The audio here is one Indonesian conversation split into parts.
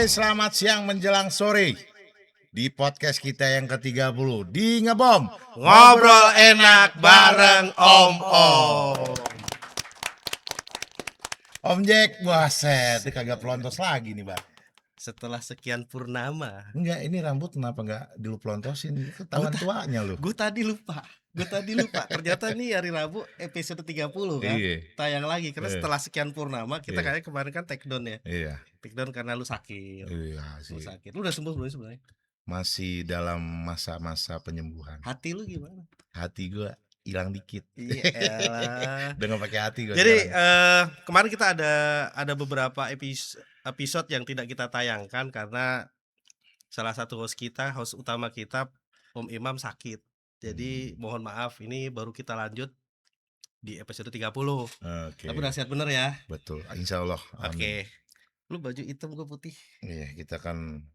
selamat siang menjelang sore. Di podcast kita yang ke-30 di Ngebom. Ngobrol enak bareng Om. Om Jack, buset, kagak pelontos lagi nih, Bang. Setelah sekian purnama. Enggak, ini rambut kenapa enggak dulu pelontosin? Ketahuan tuanya lu. Gue tadi lupa. Ternyata nih hari Rabu episode 30 kan. Iya. Tayang lagi karena Iya. setelah sekian purnama kita Iya. kayaknya kemarin kan take down ya. Iya. Take down karena lu sakit. Iya Lu sih. sakit. Lu udah sembuh belum sebenarnya? Masih dalam masa-masa penyembuhan. Hati lu gimana? Hati gua hilang dikit. Iya elah. Udah nggak pakai hati gua. Jadi sekarang. kemarin kita ada beberapa episode yang tidak kita tayangkan karena salah satu host utama kita Om Imam sakit. Jadi mohon maaf, ini baru kita lanjut di episode 30. Oke. Tapi udah sehat bener ya. Betul, insya Allah. Oke. Lu baju hitam, gue putih. Iya, kita kan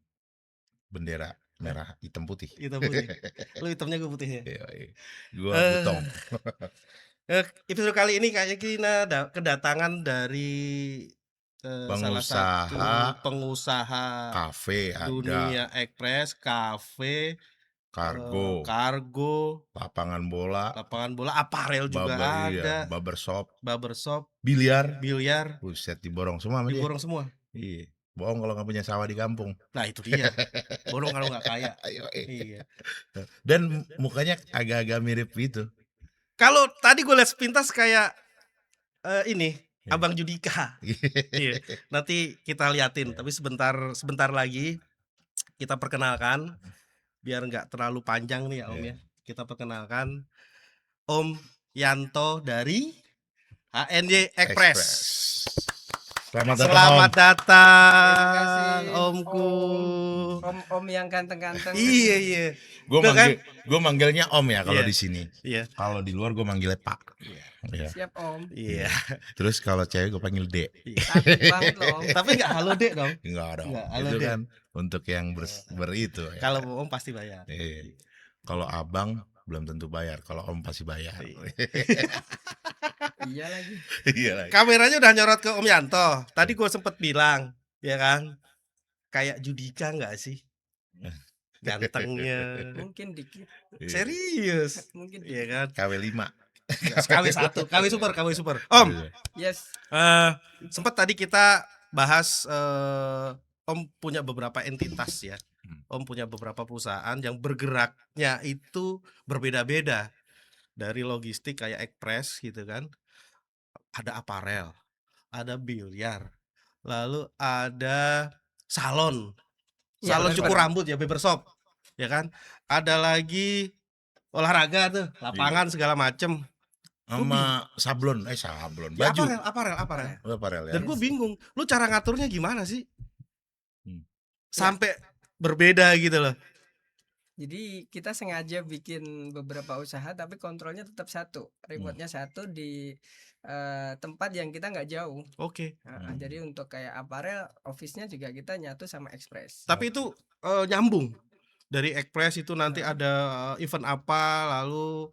bendera merah hitam putih. Hitam putih. Lu hitamnya, gue putih ya. Iya. Gua butong. Episode kali ini kayaknya kita kedatangan dari salah satu pengusaha kafe ada, Dunia Express, kafe, kargo, lapangan bola, aparel juga ada, barbershop, biliar, buset diborong semua sama dia. diborong semua. Iya, bohong kalau nggak punya sawah di kampung. Nah itu dia, borong kalau nggak kaya. Iya. Dan mukanya agak-agak mirip gitu. Kalau tadi gue lihat sepintas kayak ini Abang Judika. Iya. Nanti kita liatin, tapi sebentar lagi kita perkenalkan biar nggak terlalu panjang nih ya Om ya. Kita perkenalkan Om Yanto dari HNY Express. Selamat datang Omku. Om yang ganteng-ganteng. Iya. Gue manggilnya Om ya kalau di sini. Iya. Kalau di luar gue manggilnya Pak. Iya. Siap Om. Iya. Terus kalau cewek gue panggil Dek. Cantik banget loh Om. Tapi nggak halo Dek dong. Enggak dong. Halo, itu Dek. kan untuk yang itu. Ya. Kalau Om pasti bayar. Iya. Kalau abang belum tentu bayar. Kalau Om pasti bayar. Iya lagi. Iya lagi. Kameranya udah nyorot ke Om Yanto. Tadi gue sempet bilang, ya kan, kayak Judika nggak sih? Gantengnya. Mungkin dikit. Serius. Mungkin Iya kan. KW5. KW super. Om. Yes. Sempat tadi kita bahas Om punya beberapa entitas ya. Om punya beberapa perusahaan yang bergeraknya itu berbeda-beda. Dari logistik kayak Express gitu kan. Ada aparel, ada biliar, lalu ada salon cukur rambut ya, barbershop, ya kan? Ada lagi olahraga tuh, lapangan segala macem. Sama sablon, baju. Ya, aparel. Ya. Dan gue bingung, lu cara ngaturnya gimana sih? Sampai berbeda gitu loh. Jadi kita sengaja bikin beberapa usaha tapi kontrolnya tetap satu, remote-nya satu di tempat yang kita nggak jauh. Oke. Jadi untuk kayak aparel, office-nya juga kita nyatu sama Express. Tapi itu nyambung. Dari Express itu nanti ada event apa, lalu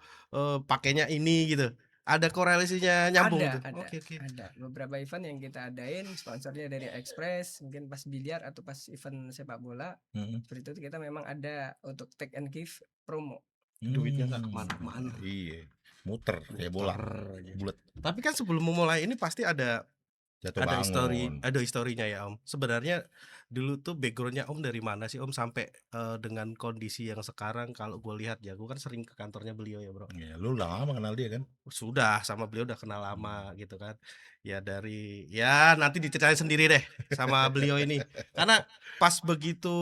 pakainya ini gitu. Ada korelasinya nyambung gitu. Oke. Ada beberapa event yang kita adain sponsornya dari Express, mungkin pas biliar atau pas event sepak bola. Seperti itu kita memang ada untuk take and give promo. Duitnya nggak kemana-mana. Iya, muter kayak bola bulat. Tapi kan sebelum memulai ini pasti ada historinya ya Om. Sebenarnya dulu tuh backgroundnya Om dari mana sih Om sampai dengan kondisi yang sekarang. Kalau gue lihat ya, gue kan sering ke kantornya beliau ya bro. Ya, lu udah lama kenal dia kan? Sudah, sama beliau udah kenal lama gitu kan. Ya nanti diceritain sendiri deh sama beliau ini. Karena pas begitu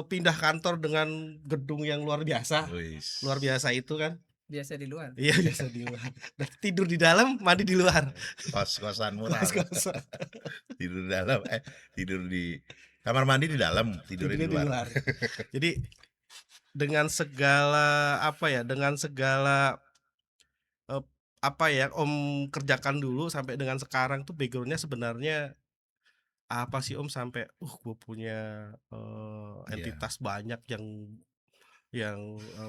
pindah kantor dengan gedung yang luar biasa itu kan. Biasa di luar. Iya, biasa di luar. Tidur di dalam, mandi di luar. Kos-kosan murah. Tidur di dalam, tidur di kamar mandi di dalam, tidur di luar. Jadi dengan segala Om kerjakan dulu sampai dengan sekarang tuh backgroundnya sebenarnya apa sih Om sampai gue punya entitas banyak yang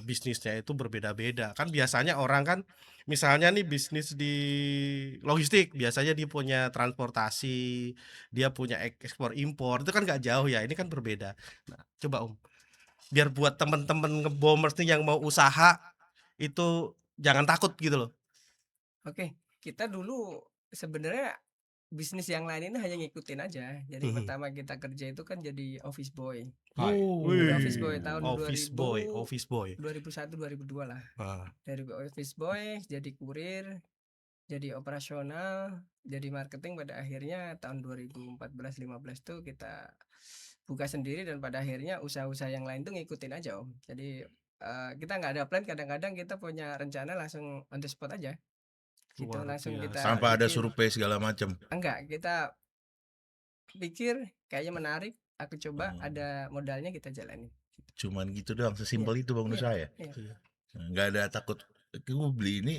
bisnisnya itu berbeda-beda. Kan biasanya orang kan misalnya nih bisnis di logistik, biasanya dia punya transportasi, dia punya ekspor impor, itu kan nggak jauh ya. Ini kan berbeda. Nah, coba Om, biar buat temen-temen ngebomers nih yang mau usaha itu jangan takut gitu loh. Oke, kita dulu sebenarnya bisnis yang lain ini hanya ngikutin aja. Jadi pertama kita kerja itu kan jadi office boy. Jadi office boy tahun Office 2000, boy. 2001, 2002 lah. Dari office boy jadi kurir, jadi operasional, jadi marketing, pada akhirnya tahun 2014-15 tuh kita buka sendiri, dan pada akhirnya usaha-usaha yang lain tuh ngikutin aja Om. Jadi kita nggak ada plan, kadang-kadang kita punya rencana langsung on the spot aja. Gitu Luar langsung biasa. kita Tanpa ada bikin. survei segala macam. Enggak, kita pikir kayaknya menarik, aku coba, ada modalnya kita jalani. Cuman gitu doang, sesimpel itu Bang Iya, Nusa ya. iya. Nggak ada takut, gue beli ini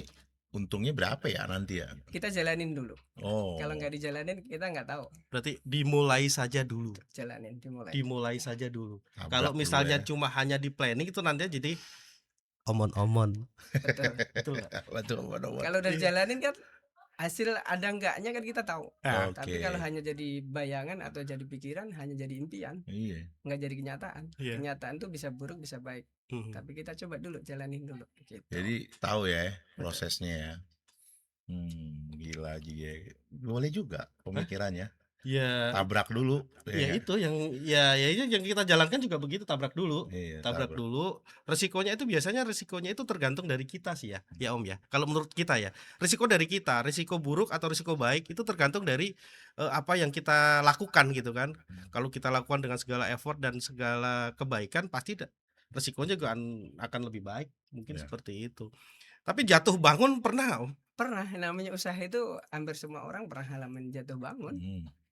untungnya berapa ya nanti ya. Kita jalanin dulu. Oh. Kalau nggak dijalanin kita nggak tahu. Berarti dimulai saja dulu. Jalanin, Dimulai saja dulu. Tabrak Kalau dulu misalnya ya. cuma hanya di planning itu nanti jadi omon-omon. Betul. Betul nggak? Betul. Kalau udah dijalanin kan hasil ada enggaknya kan kita tahu. Ah, Tapi Oke. kalau hanya jadi bayangan atau jadi pikiran, hanya jadi impian, Iya. nggak jadi kenyataan. Iya. Kenyataan tuh bisa buruk bisa baik. Mhm. Tapi kita coba dulu, jalanin dulu. Gitu. Jadi tahu ya prosesnya ya. Gila aja ya. Boleh juga pemikirannya. Ya, Tabrak dulu. ya kan? itu yang kita jalankan juga begitu, tabrak dulu. Iya, Tabrak dulu. Resikonya itu tergantung dari kita sih ya. Ya Om ya. Kalau menurut kita ya, risiko dari kita, risiko buruk atau risiko baik itu tergantung dari apa yang kita lakukan gitu kan. Kalau kita lakukan dengan segala effort dan segala kebaikan, pasti resikonya juga akan lebih baik. Mungkin Ya. seperti itu. Tapi jatuh bangun pernah nggak Om? Pernah, namanya usaha itu hampir semua orang pernah ngalamin jatuh bangun.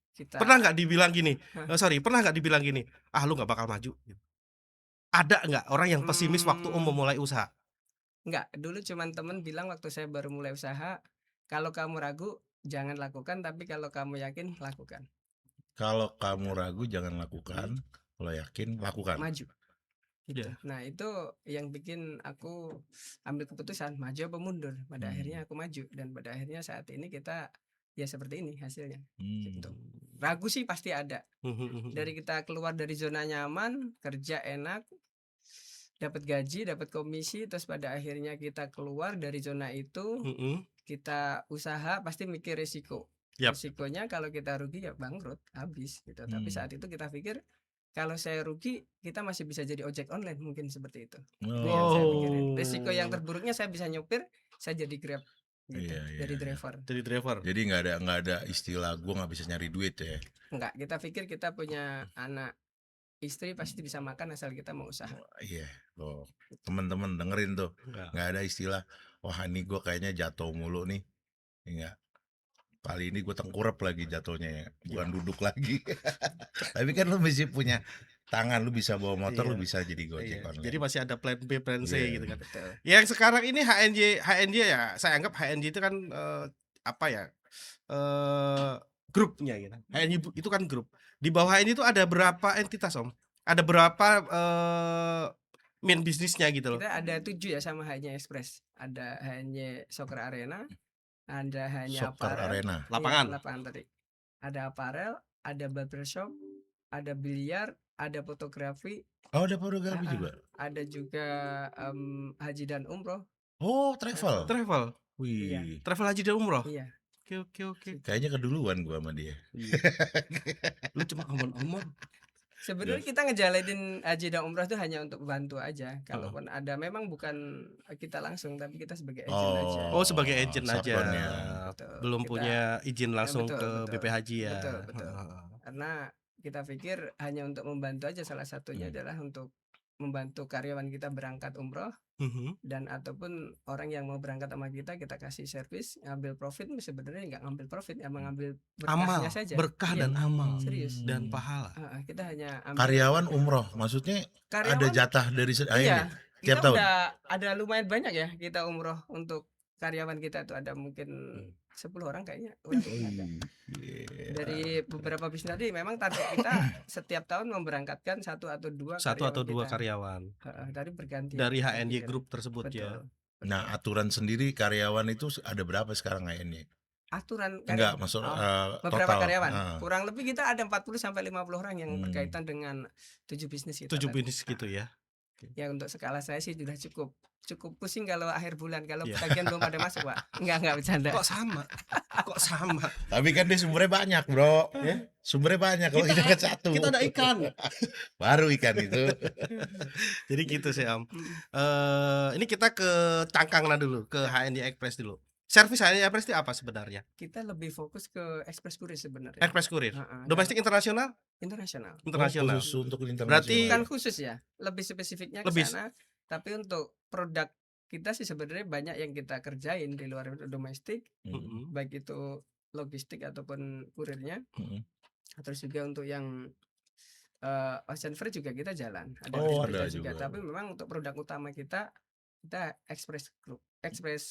Kita Pernah nggak dibilang gini? Pernah nggak dibilang gini? Ah, lu nggak bakal maju. Ada nggak orang yang pesimis waktu Om memulai usaha? Enggak, dulu cuman temen bilang waktu saya baru mulai usaha, kalau kamu ragu jangan lakukan, tapi kalau kamu yakin lakukan. Kalau kamu ragu jangan lakukan, kalau yakin lakukan. Maju. Gitu. Iya. Nah itu yang bikin aku ambil keputusan maju apa mundur. Pada akhirnya aku maju, dan pada akhirnya saat ini kita ya seperti ini hasilnya. Gitu. Ragu sih pasti ada. Dari kita keluar dari zona nyaman, kerja enak, dapat gaji, dapat komisi, terus pada akhirnya kita keluar dari zona itu, kita usaha pasti mikir resiko. Yap. Resikonya kalau kita rugi ya bangkrut, habis gitu. Tapi saat itu kita pikir kalau saya rugi kita masih bisa jadi ojek online, mungkin seperti itu. Itu yang saya pikirin. Resiko yang terburuknya saya bisa nyopir, saya jadi Grab gitu, Iya, jadi iya. driver. Jadi driver. Jadi nggak ada istilah gue nggak bisa nyari duit ya. Enggak, kita pikir kita punya anak, istri pasti bisa makan asal kita mau usaha. Iya, loh teman-teman dengerin tuh, nggak ada istilah wah ini gue kayaknya jatuh mulu nih, enggak. Kali ini gue tengkurap lagi jatuhnya ya, bukan duduk lagi. Tapi kan lu mesti punya tangan, lu bisa bawa motor, lu bisa jadi gojek online. Jadi masih ada plan B, plan C gitu kan. Betul. Yang sekarang ini HNJ ya, saya anggap HNJ itu kan apa ya? Grupnya gitu. HNJ itu kan grup. Di bawah HNJ itu ada berapa entitas Om? Ada berapa main bisnisnya gitu loh? Kita ada 7 ya sama HNJ Express. Ada HNJ Soccer Arena, ada hanya Soccer aparel, Arena. Lapangan. Iya, lapangan tadi. Ada aparel, ada barbershop, ada biliar, ada fotografi. Oh, ada fotografi juga. Ada juga haji dan umroh. Oh, travel. Wih. Iya. Travel haji dan umroh. Iya. Oke. Kayaknya keduluan gua sama dia. Lu cuma omong-omong. Sebenarnya kita ngejalanin haji dan umroh itu hanya untuk bantu aja. Kalaupun ada, memang bukan kita langsung, tapi kita sebagai agent aja. Oh, sebagai agent aja. sablonnya. Betul. Belum Kita- punya izin langsung betul, ke betul. BP Haji ya. Betul. Karena kita pikir hanya untuk membantu aja, salah satunya adalah untuk membantu karyawan kita berangkat umroh, dan ataupun orang yang mau berangkat sama kita kasih servis, ngambil profit. Sebenarnya nggak ngambil profit, emang ngambil Amal, berkahnya saja. berkah Iya, dan amal. serius. Dan pahala. Kita hanya ambil Karyawan umroh, maksudnya ada karyawan. jatah dari Iya, tiap kita tahun. udah ada lumayan banyak ya kita umroh untuk karyawan kita tuh ada mungkin 10 orang kayaknya kurang lebih ada. Iya. Dari beberapa bisnis tadi memang target kita setiap tahun memberangkatkan 1 atau 2 1 atau 2 kita. karyawan Tadi berganti dari HNY Group tersebut ya. betul. Nah, aturan sendiri karyawan itu ada berapa sekarang HNY? Aturan Enggak, karyawan. maksud Beberapa total. karyawan. Kurang lebih kita ada 40 sampai 50 orang yang berkaitan dengan 7 bisnis kita. 7 tadi. bisnis gitu ya. Ya untuk skala saya sih sudah cukup pusing kalau akhir bulan kalau Iya. tagihan belum pada masuk, Pak. Enggak bercanda. Kok sama? Kok sama? Tapi kan dia sumbernya banyak, Bro. Ya? Sumbernya banyak. Kalau kita kan satu. Kita ada ikan. Baru ikan itu. Jadi gitu sih Om. Ini kita ke Cangkangna dulu, ke HNY Express dulu. Servis HNY Express itu apa sebenarnya? Kita lebih fokus ke Express Courier sebenarnya. Express Courier. Heeh, Domestik internasional? internasional. Internasional. Khusus untuk internasional. Berarti- Bukan khusus ya, lebih spesifiknya ke Lebih- sana. Tapi untuk produk kita sih sebenarnya banyak yang kita kerjain di luar domestik, Mm-mm. baik itu logistik ataupun kurirnya. Mm-mm. Terus juga untuk yang ocean freight juga kita jalan. Oh, kita ada juga. Tapi memang untuk produk utama kita Express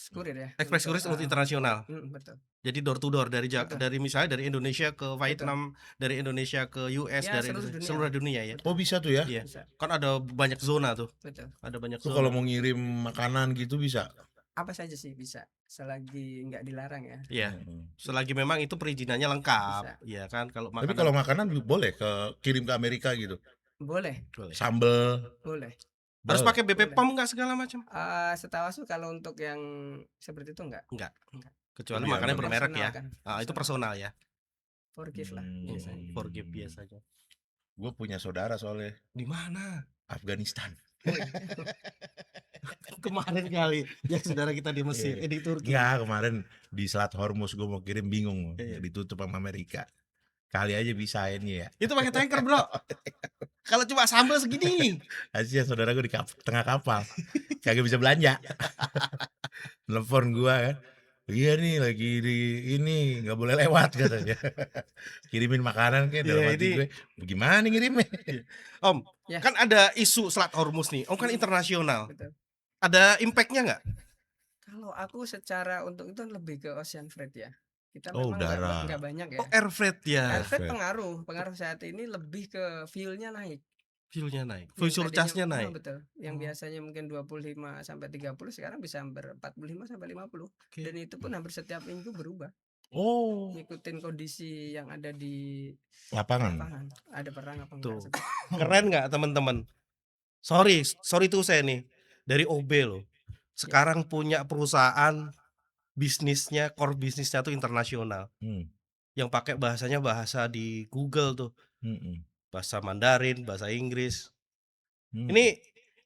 Courier ya. Express Courier untuk internasional. Betul. Jadi door to door dari Betul. dari misalnya dari Indonesia ke Vietnam, dari Indonesia ke US, Ya, dari seluruh dunia. seluruh dunia ya. Oh, bisa tuh ya? Iya. Bisa. Kan ada banyak zona tuh. Betul. Ada banyak Tuh zona. kalau mau ngirim makanan gitu bisa. Apa saja sih bisa selagi nggak dilarang ya. Iya. Mm. Selagi memang itu perizinannya lengkap, Bisa. ya kan? Kalau Tapi makanan kalau makanan boleh kirim ke Amerika gitu. Boleh, boleh. Sambel. boleh. Harus boleh. pakai BP Boleh. POM nggak segala macam? Setahu aku kalau untuk yang seperti itu enggak. Kecuali Lebih makannya aman. bermerek ya. Personal kan. Ah, itu personal ya. Forgive lah Hmm. biasanya. Forgive biasanya. Gue punya saudara soalnya Di mana? Afghanistan. Kemarin kali yang saudara kita di Mesir, Iya. di Turki. Ya kemarin di Selat Hormuz gue mau kirim bingung, Iya. ditutup sama Amerika. Kali aja bisa ini ya. Itu pakai tanker, Bro. Kalau cuma sambal segini. Asia saudara gue di tengah kapal, kagak bisa belanja. Telepon gue kan, iya nih lagi di ini nggak boleh lewat katanya. Kirimin makanan kayak dalam Iya, hati ini- gue, bagaimana nih ngirimnya? Om, Ya. kan ada isu Selat Hormuz nih. Om kan internasional. Betul. Ada impactnya nggak? Kalau aku secara untuk itu lebih ke ocean freight ya. Kita Oh, memang udara. nggak banyak ya. Oh, air freight ya. Air freight freight. pengaruh saat ini lebih ke fuelnya naik. Fuelnya naik. Yang Fuel tadinya- surcharge-nya naik. Betul. Yang Oh. biasanya mungkin 25 sampai 30 sekarang bisa hampir 45 sampai 50. Oke. Dan itu pun hampir setiap minggu berubah. Oh, Ngikutin kondisi yang ada di lapangan. lapangan. Ada perang apa Tuh. enggak? Keren nggak teman-teman? Sorry tuh saya nih dari OB loh. Sekarang punya perusahaan bisnisnya, core bisnisnya tuh internasional. Hmm. Yang pakai bahasanya bahasa di Google tuh, Mm-mm. bahasa Mandarin, bahasa Inggris. Hmm. Ini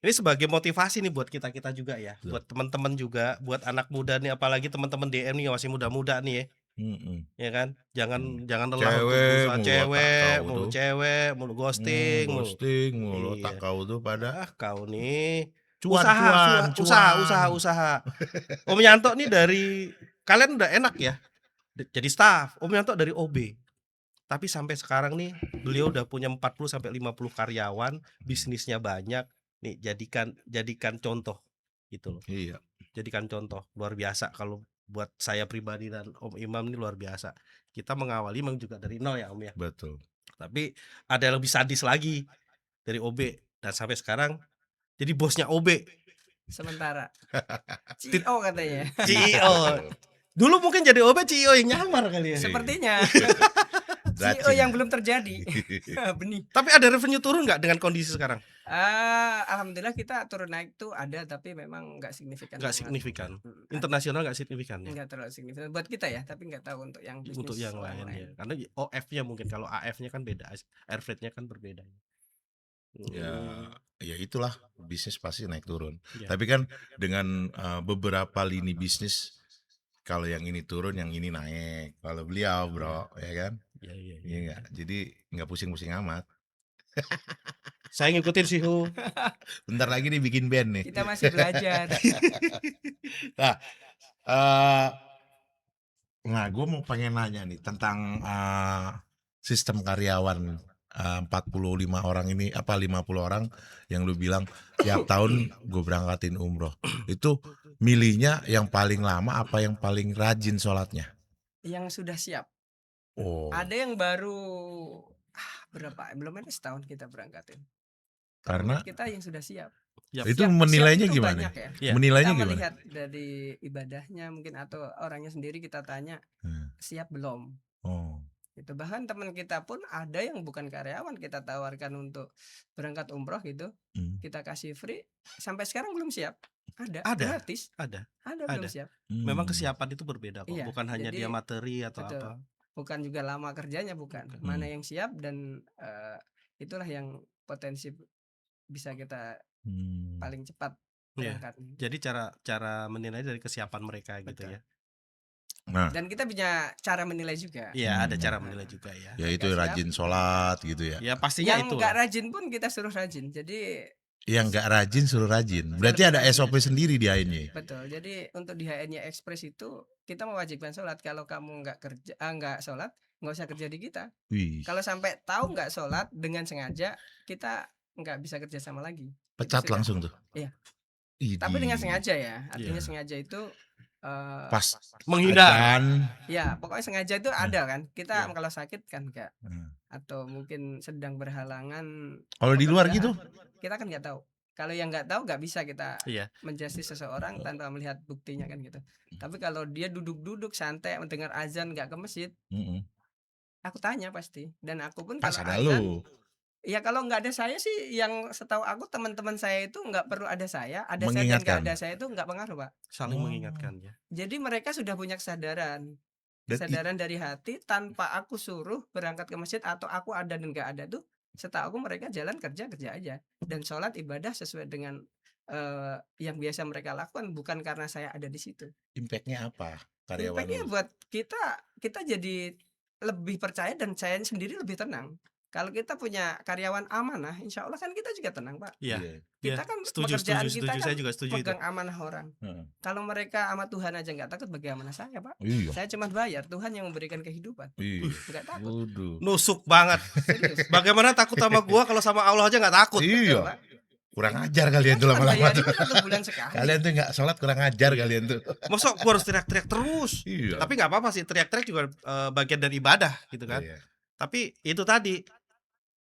sebagai motivasi nih buat kita juga ya, Betul. buat teman-teman juga, buat anak muda nih, apalagi teman-teman DM nih yang masih muda-muda nih ya. Mm-mm. Ya kan, jangan lelah Cewek untuk berusaha. mulu, cewek otak kau mulu tuh. cewek mulu ghosting mulu. Ghosting mulu, Iya. tak kau tuh pada Kau nih cuan. usaha. Om Yanto nih dari kalian udah enak ya jadi staff. Om Yanto dari OB, tapi sampai sekarang nih beliau udah punya 40 sampai 50 karyawan, bisnisnya banyak nih. Jadikan contoh gitu loh. Iya. Jadikan contoh luar biasa. Kalau buat saya pribadi dan Om Imam nih luar biasa. Kita mengawali memang juga dari nol ya Om ya. Betul. Tapi ada yang lebih sadis lagi dari OB dan sampai sekarang jadi bosnya OB, Sementara CEO katanya. CEO. Dulu mungkin jadi OB CEO yang nyamar kali ya. Sepertinya Racing. CEO yang belum terjadi. Benih. Tapi ada revenue turun nggak dengan kondisi sekarang? Alhamdulillah kita turun naik tuh ada, tapi memang nggak signifikan. Nggak banget. signifikan. Mm, Internasional nggak signifikan ya. Nggak terlalu signifikan buat kita ya, tapi nggak tahu untuk yang bisnis Untuk yang orang lain ya. Karena OF-nya mungkin, kalau AF-nya kan beda, air freight-nya kan berbeda. Ya, ya itulah bisnis pasti naik turun. Ya. Tapi kan dengan beberapa lini bisnis, kalau yang ini turun, yang ini naik. Kalau beliau, bro, ya kan? Iya. Iya nggak. Jadi nggak pusing-pusing amat. Saya ngikutin sih Hu. Bentar lagi nih bikin band nih. Kita masih belajar. Nah, gue mau pengen nanya nih tentang sistem karyawan 45 orang ini, apa 50 orang yang lu bilang tiap tahun gue berangkatin umroh. Itu milihnya yang paling lama apa yang paling rajin sholatnya? Yang sudah siap. Oh, Ada yang baru berapa? Belum ada setahun kita berangkatin. karena Menurut kita yang sudah siap. Yap. itu Siap menilainya itu gimana? banyak ya. Iya. Menilainya Kita gimana? melihat dari ibadahnya mungkin atau orangnya sendiri kita tanya Hmm. siap belum. Oh, Itu bahkan teman kita pun ada yang bukan karyawan kita tawarkan untuk berangkat umroh gitu, hmm. kita kasih free sampai sekarang belum siap. Ada gratis, Ada. belum siap. Memang Hmm. kesiapan itu berbeda kok, Iya, bukan hanya jadi dia materi atau betul. apa. Bukan juga lama kerjanya, bukan. Bukan. Mana yang siap dan itulah yang potensi bisa kita paling cepat Iya. berangkat. Jadi cara menilai dari kesiapan mereka gitu Betul. ya. Nah, Dan kita punya cara menilai juga. Iya, ada Hmm. cara menilai juga ya. ya itu Mereka siap. rajin sholat gitu ya. Ya pastinya Yang itu. nggak rajin pun kita suruh rajin. Jadi Yang nggak rajin suruh rajin. Berarti ada SOP sendiri di ini. betul. Jadi untuk di HN-nya Express itu kita mewajibkan sholat. Kalau kamu nggak kerja, nggak sholat, nggak usah kerja di kita. Wih, Kalau sampai tahu nggak sholat dengan sengaja, kita nggak bisa kerja sama lagi. pecat sudah. langsung tuh. Iya. Idih. Tapi dengan sengaja ya. Artinya Iya. sengaja itu Pas Menghindar. adzan. ya pokoknya sengaja itu ada kan. Kita Iya. kalau sakit kan enggak, Hmm. atau mungkin sedang berhalangan. Kalau di luar gitu? pekerjaan, kita kan nggak tahu. Kalau yang nggak tahu nggak bisa kita Iya. menjustice seseorang tanpa melihat buktinya kan gitu. Tapi kalau dia duduk-duduk santai mendengar azan nggak ke masjid, Mm-mm. aku tanya pasti. Dan aku pun Pas kalau ada azan, lu. ya kalau nggak ada saya sih, yang setahu aku teman-teman saya itu nggak perlu ada saya, ada saya dan Mengingatkan. nggak ada saya itu nggak pengaruh, Pak. Saling Oh. mengingatkan ya. Jadi mereka sudah punya kesadaran. Dan Kesadaran dari hati tanpa aku suruh berangkat ke masjid atau aku ada dan nggak ada tuh, setahu aku mereka jalan kerja aja dan sholat ibadah sesuai dengan yang biasa mereka lakukan, bukan karena saya ada di situ. Impact-nya apa? Karyawan Impactnya lu? buat kita jadi lebih percaya dan saya sendiri lebih tenang. Kalau kita punya karyawan amanah, insya Allah kan kita juga tenang, Pak. Iya. Kita kan Setuju, pekerjaan setuju, kita setuju. kan Saya juga setuju itu. pegang amanah orang. Heeh. Kalau mereka sama Tuhan aja nggak takut, bagaimana saya, Pak? Iya. Saya cuma bayar, Tuhan yang memberikan kehidupan. Iya. Nggak takut, Waduh. Nusuk banget. serius. Bagaimana takut sama gua kalau sama Allah aja nggak takut? Betul, Iya. Pak. Kurang ajar kalian Kita tuh cuma lama-lama bayarin tuh. 1 bulan sekali. Kalian tuh nggak sholat kurang ajar kalian tuh. Masa gua harus teriak-teriak terus? Iya. Tapi nggak apa-apa sih, teriak-teriak juga bagian dari ibadah gitu kan. Iya. Tapi itu tadi,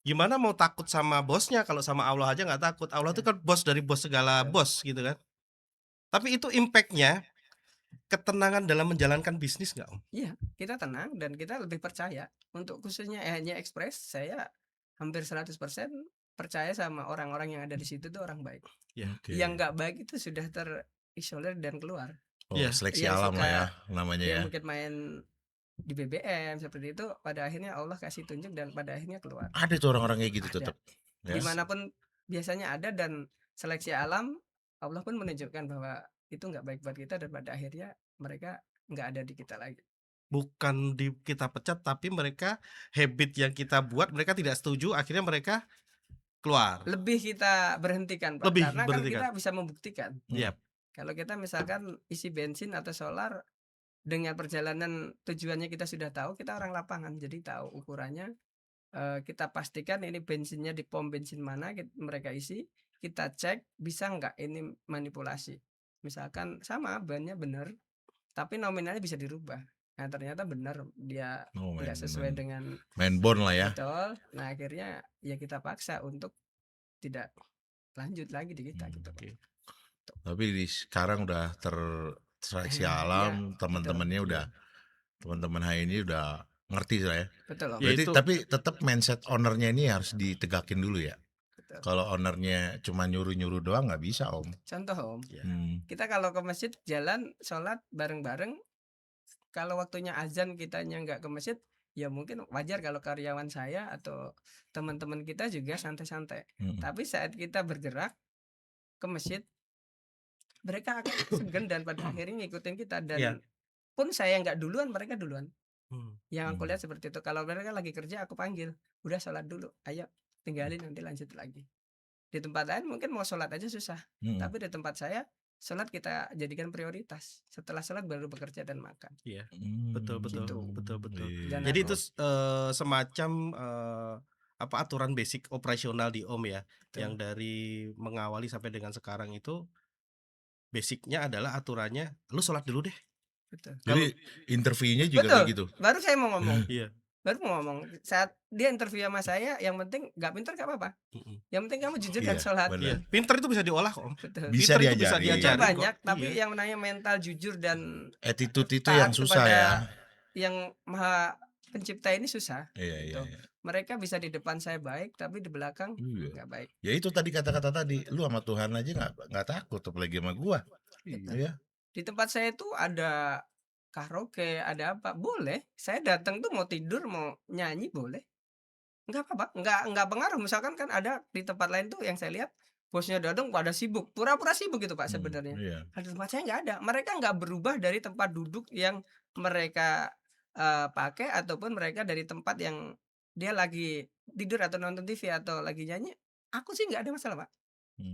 gimana mau takut sama bosnya kalau sama Allah aja nggak takut. Allah itu kan bos dari bos segala bos gitu kan. Tapi itu impactnya ketenangan dalam menjalankan bisnis nggak, Om? Iya, kita tenang dan kita lebih percaya. Untuk khususnya hanya Express, saya hampir 100% percaya sama orang-orang yang ada di situ tuh orang baik. Oke. Yang nggak baik itu sudah terisolir dan keluar. Oh, Iya. seleksi Yang alam suka- lah ya namanya Yang ya. mungkin main di BBM seperti itu, pada akhirnya Allah kasih tunjuk dan pada akhirnya keluar. Ada tuh orang-orang kayak gitu Ada. tetap. Ya. Dimanapun biasanya ada, dan seleksi alam Allah pun menunjukkan bahwa itu nggak baik buat kita dan pada akhirnya mereka nggak ada di kita lagi. Bukan di kita pecat, tapi mereka habit yang kita buat mereka tidak setuju, akhirnya mereka keluar. Lebih kita berhentikan, Pak, Lebih karena berhentikan. kan kita bisa membuktikan. Yap. Kalau kita misalkan isi bensin atau solar dengan perjalanan tujuannya kita sudah tahu, kita orang lapangan jadi tahu ukurannya. Kita pastikan ini bensinnya di pom bensin mana mereka isi, kita cek bisa nggak ini manipulasi. Misalkan sama bannya benar, tapi nominalnya bisa dirubah. Nah ternyata benar dia Oh, nggak sesuai dengan main bond lah ya. betul. Nah akhirnya ya kita paksa untuk tidak lanjut lagi di kita gitu. Oke. Tapi sekarang udah terseleksi Iya, alam, teman-temannya udah, teman-teman HI ini udah ngerti lah ya. Betul, Om. Ya, Berarti itu. tapi tetap mindset ownernya ini harus ditegakin dulu ya. Betul. Kalau ownernya cuma nyuruh-nyuruh doang nggak bisa Om. Contoh, Om, Ya. kita kalau ke masjid jalan sholat bareng-bareng, kalau waktunya azan kitanya nggak ke masjid, ya mungkin wajar kalau karyawan saya atau teman-teman kita juga santai-santai. Tapi saat kita bergerak ke masjid, mereka akan segan dan pada akhirnya ngikutin kita. Dan Iya. pun saya nggak duluan, mereka duluan. Yang aku Hmm. lihat seperti itu. Kalau mereka lagi kerja, aku panggil, udah sholat dulu, ayo tinggalin nanti lanjut lagi. Di tempat lain mungkin mau sholat aja susah, tapi di tempat saya sholat kita jadikan prioritas. Setelah sholat baru bekerja dan makan. Betul, betul, Gitu. betul, betul. Iya. Dan Jadi aku- itu semacam apa aturan basic operasional di Om ya, Betul. yang dari mengawali sampai dengan sekarang itu basicnya adalah aturannya lu sholat dulu deh. Betul. Jadi interviewnya juga Betul. kayak gitu. Baru saya mau ngomong. Iya. Baru mau ngomong. Saat dia interview sama saya, yang penting nggak pintar nggak apa-apa. Yang penting kamu jujur dan Iya, sholat. benar. Iya, pinter itu bisa diolah kok Om. Betul. Bisa Pinter itu bisa diajari. Pintar diajarin kok. banyak, tapi Iya. yang namanya mental jujur dan Attitude itu taat yang susah kepada ya. yang Maha Pencipta ini susah. Iya, iya, Gitu. iya. Mereka bisa di depan saya baik, tapi di belakang Iya. nggak baik. Ya itu tadi kata-kata tadi, lu sama Tuhan aja nggak takut, apalagi sama gua. Betul. Iya. Di tempat saya itu ada karaoke, ada apa, boleh. Saya datang tuh mau tidur, mau nyanyi boleh. Nggak apa-apa, nggak pengaruh. Misalkan kan ada di tempat lain tuh yang saya lihat bosnya datang pada sibuk, pura-pura sibuk gitu Pak sebenarnya. Iya. Di tempat saya nggak ada. Mereka nggak berubah dari tempat duduk yang mereka pakai ataupun mereka dari tempat yang dia lagi tidur atau nonton TV atau lagi nyanyi. Aku sih nggak ada masalah Pak,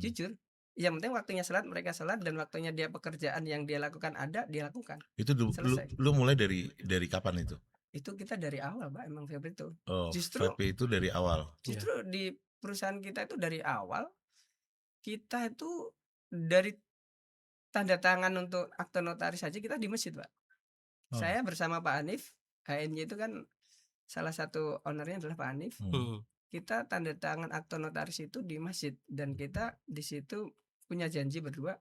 jujur. Yang penting waktunya sholat mereka sholat dan waktunya dia pekerjaan yang dia lakukan ada dia lakukan. Itu Selesai. lu mulai dari kapan itu? Itu kita dari awal Pak emang Febri itu. Oh, Justru VP itu dari awal. Justru di perusahaan kita itu dari awal kita itu dari tanda tangan untuk akte notaris saja kita di masjid Pak. Oh. Saya bersama Pak Hanif, HNY itu kan salah satu ownernya adalah Pak Hanif. Kita tanda tangan akte notaris itu di masjid dan kita di situ punya janji berdua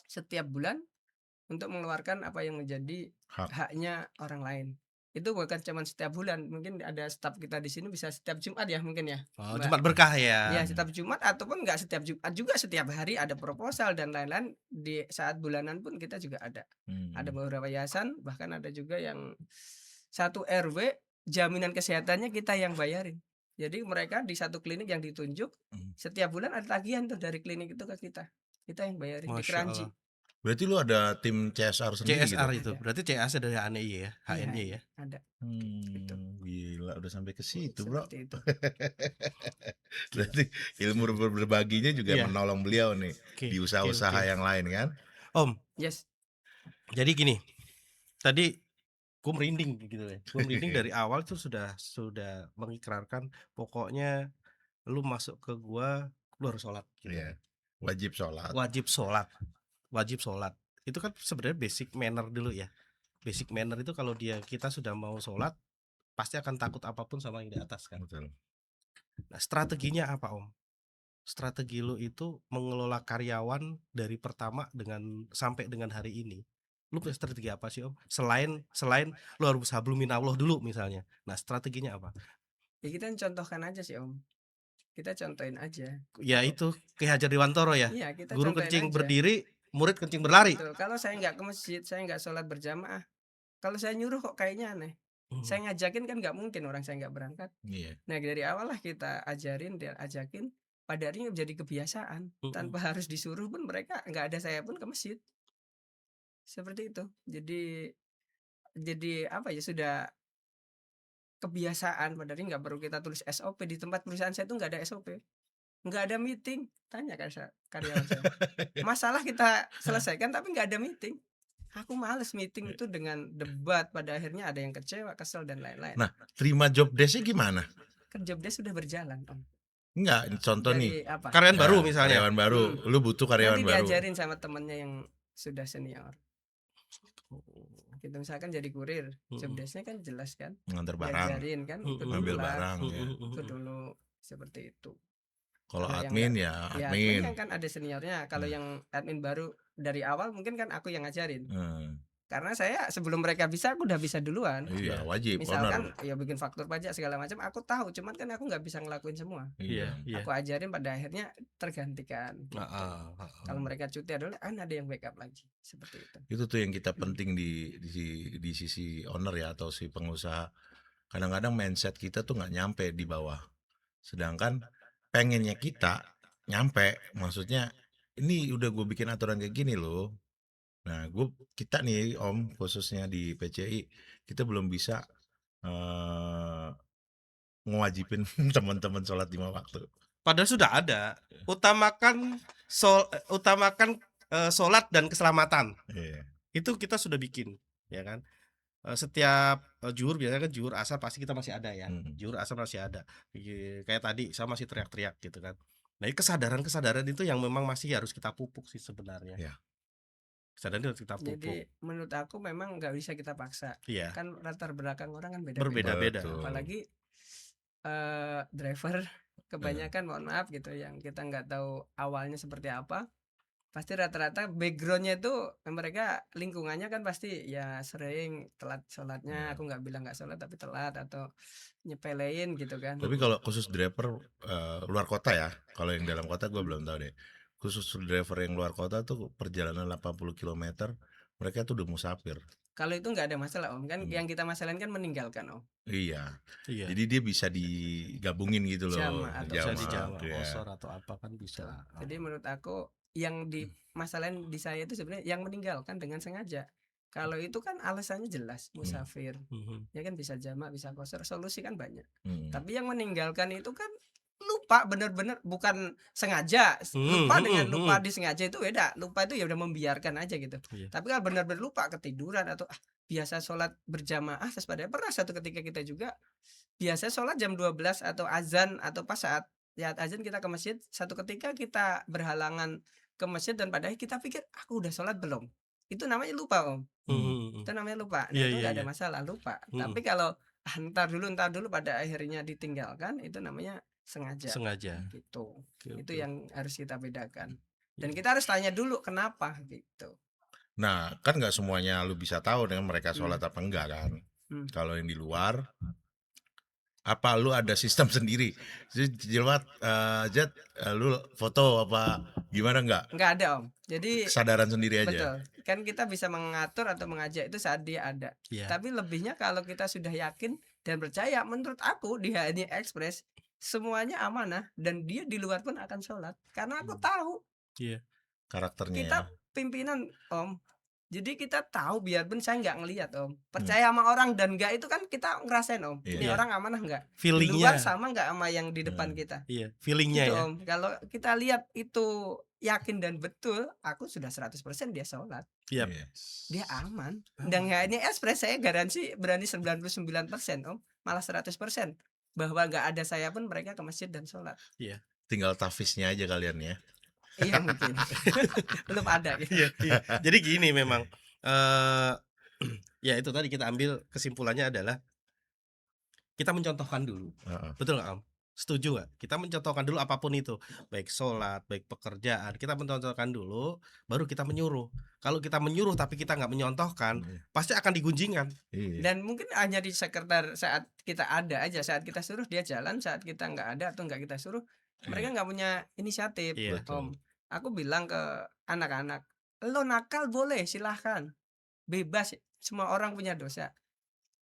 setiap bulan untuk mengeluarkan apa yang menjadi haknya orang lain. Itu bukan cuma setiap bulan, mungkin ada staf kita di sini bisa setiap Jumat ya mungkin ya. Oh, Mbak. Jumat berkah ya. Ya setiap Jumat ataupun enggak setiap Jumat juga, setiap hari ada proposal dan lain-lain. Di saat bulanan pun kita juga ada. Ada beberapa yayasan, bahkan ada juga yang satu RW jaminan kesehatannya kita yang bayarin. Jadi mereka di satu klinik yang ditunjuk setiap bulan ada tagihan tuh dari klinik itu ke kita yang bayarin di Masya Keranji. Allah. Berarti lu ada tim CSR sendiri CSR gitu? itu. Berarti CSR dari HNI ya, HNY ya. Ada. Gila udah sampai ke situ, Bro. Seperti itu. Berarti ilmu berbaginya juga Iya. menolong beliau nih di usaha-usaha yang lain kan? Om, Yes. jadi gini. Tadi gue merinding gitu ya. Gue merinding dari awal tuh sudah mengikrarkan pokoknya lu masuk ke gua lu harus sholat gitu. Iya. Wajib sholat. Wajib sholat. Itu kan sebenarnya basic manner dulu ya. Basic manner itu kalau kita sudah mau sholat pasti akan takut apapun sama yang di atas kan. Betul. Nah, strateginya apa Om? Strategi lu itu mengelola karyawan dari pertama sampai dengan hari ini. Lu punya strategi apa sih Om? Selain lu harus hablumin Allah dulu misalnya. Nah, strateginya apa? Ya kita contohkan aja sih Om. Kita contohin aja. Ya itu Ki Hajar Dewantoro ya. Iya, kita Guru contohin kencing aja. berdiri, murid kencing berlari. Betul. Kalau saya nggak ke masjid, saya nggak sholat berjamaah. Kalau saya nyuruh kok kayaknya aneh. Saya ngajakin kan nggak mungkin orang saya nggak berangkat. Iya. Nah dari awal lah kita ajarin dan ajakin. Pada akhirnya menjadi kebiasaan. Tanpa harus disuruh pun mereka nggak ada saya pun ke masjid. Seperti itu. Jadi apa ya sudah kebiasaan. Padahal nggak perlu kita tulis SOP. Di tempat perusahaan saya itu nggak ada SOP. Nggak ada meeting. Tanya kan karyawan saya. Masalah kita selesaikan tapi nggak ada meeting. Aku males meeting itu dengan debat. Pada akhirnya ada yang kecewa, kesel dan lain-lain. Nah, terima job desk-nya gimana? Kan job desk sudah berjalan Om. Enggak, contoh Dari nih. apa? Karyawan baru misalnya. Karyawan baru, lu butuh karyawan Nanti baru. diajarin sama temennya yang sudah senior. Kita misalkan jadi kurir, job desk-nya kan jelas kan. Nganter barang, Diajarin kan, ikut ngambil dulu lah. barang ya. Ikut dulu seperti itu. Kalau Kalau yang admin enggak, ya Ya admin. admin kan ada seniornya. Kalau yang admin baru dari awal mungkin kan aku yang ngajarin. Karena saya sebelum mereka bisa aku udah bisa duluan. Iya, wajib. Misalkan ya bikin faktur pajak segala macam aku tahu, cuman kan aku nggak bisa ngelakuin semua. Iya. Aku ajarin pada akhirnya tergantikan. Kalau mereka cuti adalah ada yang backup lagi seperti itu. Itu tuh yang kita penting di sisi owner ya atau si pengusaha. Kadang-kadang mindset kita tuh nggak nyampe di bawah. Sedangkan pengennya kita nyampe, maksudnya ini udah gue bikin aturan kayak gini loh. Nah, kita nih Om khususnya di PCI kita belum bisa ngewajibin teman-teman sholat 5 waktu. Padahal sudah ada. Utamakan sholat dan keselamatan. Iya. Itu kita sudah bikin, ya kan? setiap zuhur biasanya kan zuhur asar pasti kita masih ada ya. Mhm. Zuhur asar masih ada. Kayak tadi saya masih teriak-teriak gitu kan. Nah, kesadaran-kesadaran itu yang memang masih harus kita pupuk sih sebenarnya. Ya. Kesadaran itu harus kita pupuk. Jadi menurut aku memang nggak bisa kita paksa. Iya. Kan latar belakang orang kan beda-beda. Berbeda-beda. Betul. Apalagi driver kebanyakan mohon maaf gitu yang kita nggak tahu awalnya seperti apa. Pasti rata-rata backgroundnya itu mereka lingkungannya kan pasti ya sering telat sholatnya. Aku nggak bilang nggak sholat tapi telat atau nyepelein gitu kan. Tapi kalau khusus driver luar kota ya, kalau yang dalam kota gue belum tahu deh. Khusus driver yang luar kota tuh perjalanan 80 km, mereka tuh udah musafir. Kalau itu nggak ada masalah om, kan yang kita masalahin kan meninggalkan om. Iya. Iya. Jadi dia bisa digabungin gitu loh. Jamak atau Bisa Jamak, dijamak ya. kosor atau apa kan bisa. Jadi menurut aku yang di masalahin di saya itu sebenarnya yang meninggalkan dengan sengaja. Kalau itu kan alasannya jelas musafir, ya kan bisa jamak, bisa kosor, solusi kan banyak. Tapi yang meninggalkan itu kan lupa bener-bener, bukan sengaja. Lupa dengan lupa disengaja itu beda. Lupa itu ya udah membiarkan aja gitu. Iya. Tapi kalau bener-bener lupa ketiduran atau biasa sholat berjamaah sepadanya, pernah satu ketika kita juga biasa sholat jam 12 atau azan atau pas saat ya azan kita ke masjid, satu ketika kita berhalangan ke masjid dan padahal kita pikir aku udah sholat belum. Itu namanya lupa om. Itu namanya lupa. Nah, Iya, itu iya, nggak ada iya. masalah lupa. Tapi kalau ntar dulu pada akhirnya ditinggalkan itu namanya sengaja. Sengaja. Gitu. Gitu. Itu yang harus kita bedakan. Dan kita harus tanya dulu kenapa gitu. Nah, kan nggak semuanya lu bisa tahu dengan mereka sholat apa enggak kan. Kalau yang di luar, apa lu ada sistem sendiri? Jilmat, Jet, lu foto apa gimana enggak? Nggak ada om. Jadi Kesadaran sendiri aja. betul. Kan kita bisa mengatur atau mengajak itu saat dia ada. Iya. Tapi lebihnya kalau kita sudah yakin dan percaya, menurut aku di HNI Express semuanya amanah dan dia di luar pun akan sholat. Karena aku tahu Iya. Karakternya kita ya. pimpinan om. Jadi kita tahu biarpun saya nggak ngelihat om. Percaya sama orang dan enggak itu kan kita ngerasain om. Ini Iya. orang amanah enggak? Di Feelingnya. luar sama nggak sama yang di depan kita? Iya. Feelingnya Gitu ya. om. Kalau kita lihat itu yakin dan betul, aku sudah 100% dia sholat. Iya. Yes. Dia aman. Dan ini Express saya garansi berani 99% om. Malah 100% bahwa nggak ada saya pun mereka ke masjid dan sholat. Iya. Tinggal tafisnya aja kalian ya. Iya mungkin. Belum ada gitu. Iya, iya. Jadi gini memang ya itu tadi kita ambil kesimpulannya adalah kita mencontohkan dulu. Betul nggak om? Setuju nggak? Kita mencontohkan dulu apapun itu, baik sholat, baik pekerjaan, kita mencontohkan dulu, baru kita menyuruh. Kalau kita menyuruh tapi kita nggak menyontohkan, pasti akan digunjingkan. Dan mungkin hanya di sekitar saat kita ada aja, saat kita suruh dia jalan, saat kita nggak ada atau nggak kita suruh, mereka nggak punya inisiatif. Iya. Om, aku bilang ke anak-anak, lo nakal boleh silahkan, bebas, semua orang punya dosa.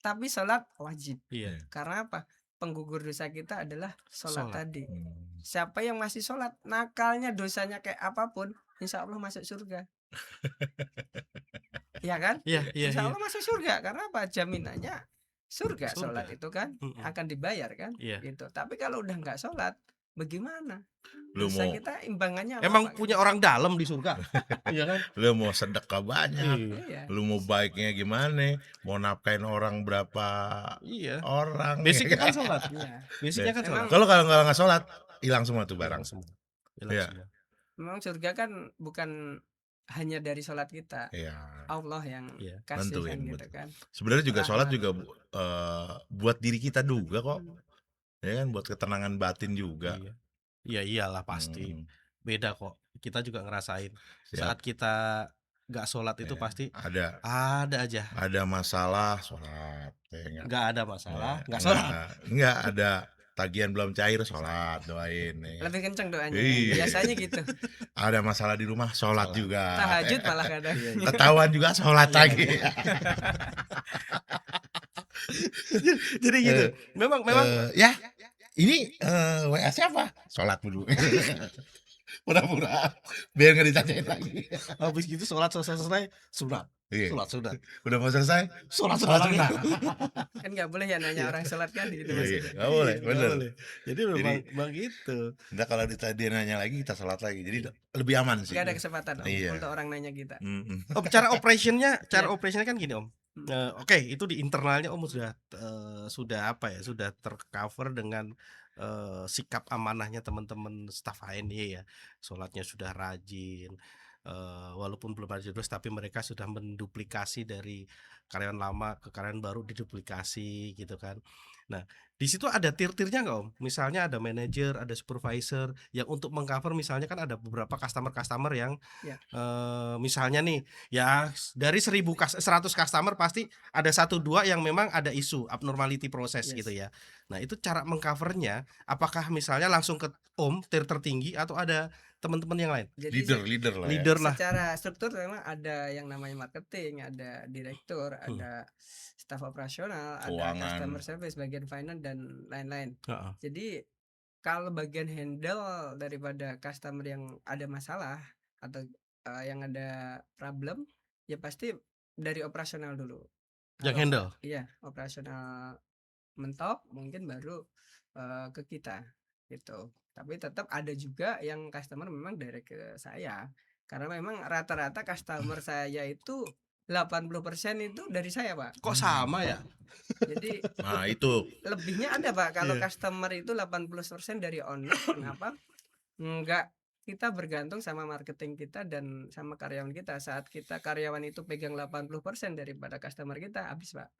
Tapi sholat wajib. Iya. Karena apa? Penggugur dosa kita adalah sholat tadi. Hmm. Siapa yang masih sholat, nakalnya dosanya kayak apapun, insya Allah masuk surga. Ya kan? Iya, iya, Insya iya. Allah masuk surga. Karena apa? Jaminannya surga. Surga. Sholat itu kan akan dibayar kan? Iya. Gitu. Tapi kalau udah nggak sholat, bagaimana? Lu Dosa mau kita imbangannya Emang apa? punya orang dalam di surga. Iya kan? lu mau sedekah banyak, Iya. lu mau baiknya gimana, mau nafkain orang berapa Iya. orang. Basicnya kan sholat. Iya. Basicnya kan sholat. Kalau nggak sholat, hilang semua tuh barang. Hilang semua. Iya. Memang surga kan bukan hanya dari sholat kita. Iya. Allah yang Iya. kasih Nentuin, kan gitu betul. kan. Sebenarnya juga sholat Rahmat. juga buat diri kita juga kok. Ya kan, buat ketenangan batin juga. Iya. Iya iyalah pasti. Beda kok. Kita juga ngerasain. Saat kita nggak sholat itu pasti ada aja. Ada masalah sholat. Ya, Nggak ada masalah, nggak sholat. Enggak ada tagihan belum cair, sholat, doain. Ya. Lebih kenceng doanya. Iya. Biasanya gitu. Ada masalah di rumah, sholat juga. Tahajud malah kadang. Ketahuan juga sholat lagi. Jadi gitu. Memang Ya, ini WA siapa? Sholat dulu. Pura-pura biar nggak ditanyain lagi. habis gitu sholat selesai sunat. Iya. Sholat sunat. Udah mau selesai, Sholat sholat lagi. sunat. Kan nggak boleh ya nanya orang sholat kan gitu. Iya, maksudnya. nggak boleh, Nggak bener. boleh. Jadi memang gitu. Nggak, kalau dia nanya lagi kita sholat lagi, jadi lebih aman sih. Nggak ada kesempatan om Iya. untuk orang nanya kita. Cara operationnya kan gini om. Oke, itu di internalnya Om sudah apa ya, sudah tercover dengan sikap amanahnya teman-teman staf HNY ya. Sholatnya sudah rajin, walaupun belum ada jobdesk tapi mereka sudah menduplikasi dari karyawan lama ke karyawan baru, diduplikasi gitu kan. Nah, di situ ada tier-tiernya nggak Om? Misalnya ada manajer, ada supervisor yang untuk mengcover, misalnya kan ada beberapa customer yang Ya. misalnya nih ya dari 100 customer pasti ada 1-2 yang memang ada isu abnormality proses Yes. gitu ya. Nah, itu cara mengcovernya apakah misalnya langsung ke Om tier tertinggi atau ada teman-teman yang lain? Jadi Leader lah ya. Leader lah. secara struktur memang ada yang namanya marketing, ada direktur, ada staf operasional, ada Keuangan. customer service, bagian finance dan lain-lain. Heeh. Jadi kalau bagian handle daripada customer yang ada masalah atau yang ada problem, ya pasti dari operasional dulu. Yang Kalau handle. iya, operasional mentok mungkin baru ke kita gitu. Tapi tetap ada juga yang customer memang direct ke saya. Karena memang rata-rata customer saya itu 80% itu dari saya, Pak. Kok sama ya? Jadi Nah, itu lebihnya ada, Pak. Kalau Iya. customer itu 80% dari owner, kenapa? Enggak, kita bergantung sama marketing kita dan sama karyawan kita. Saat kita karyawan itu pegang 80% daripada customer kita, habis, Pak.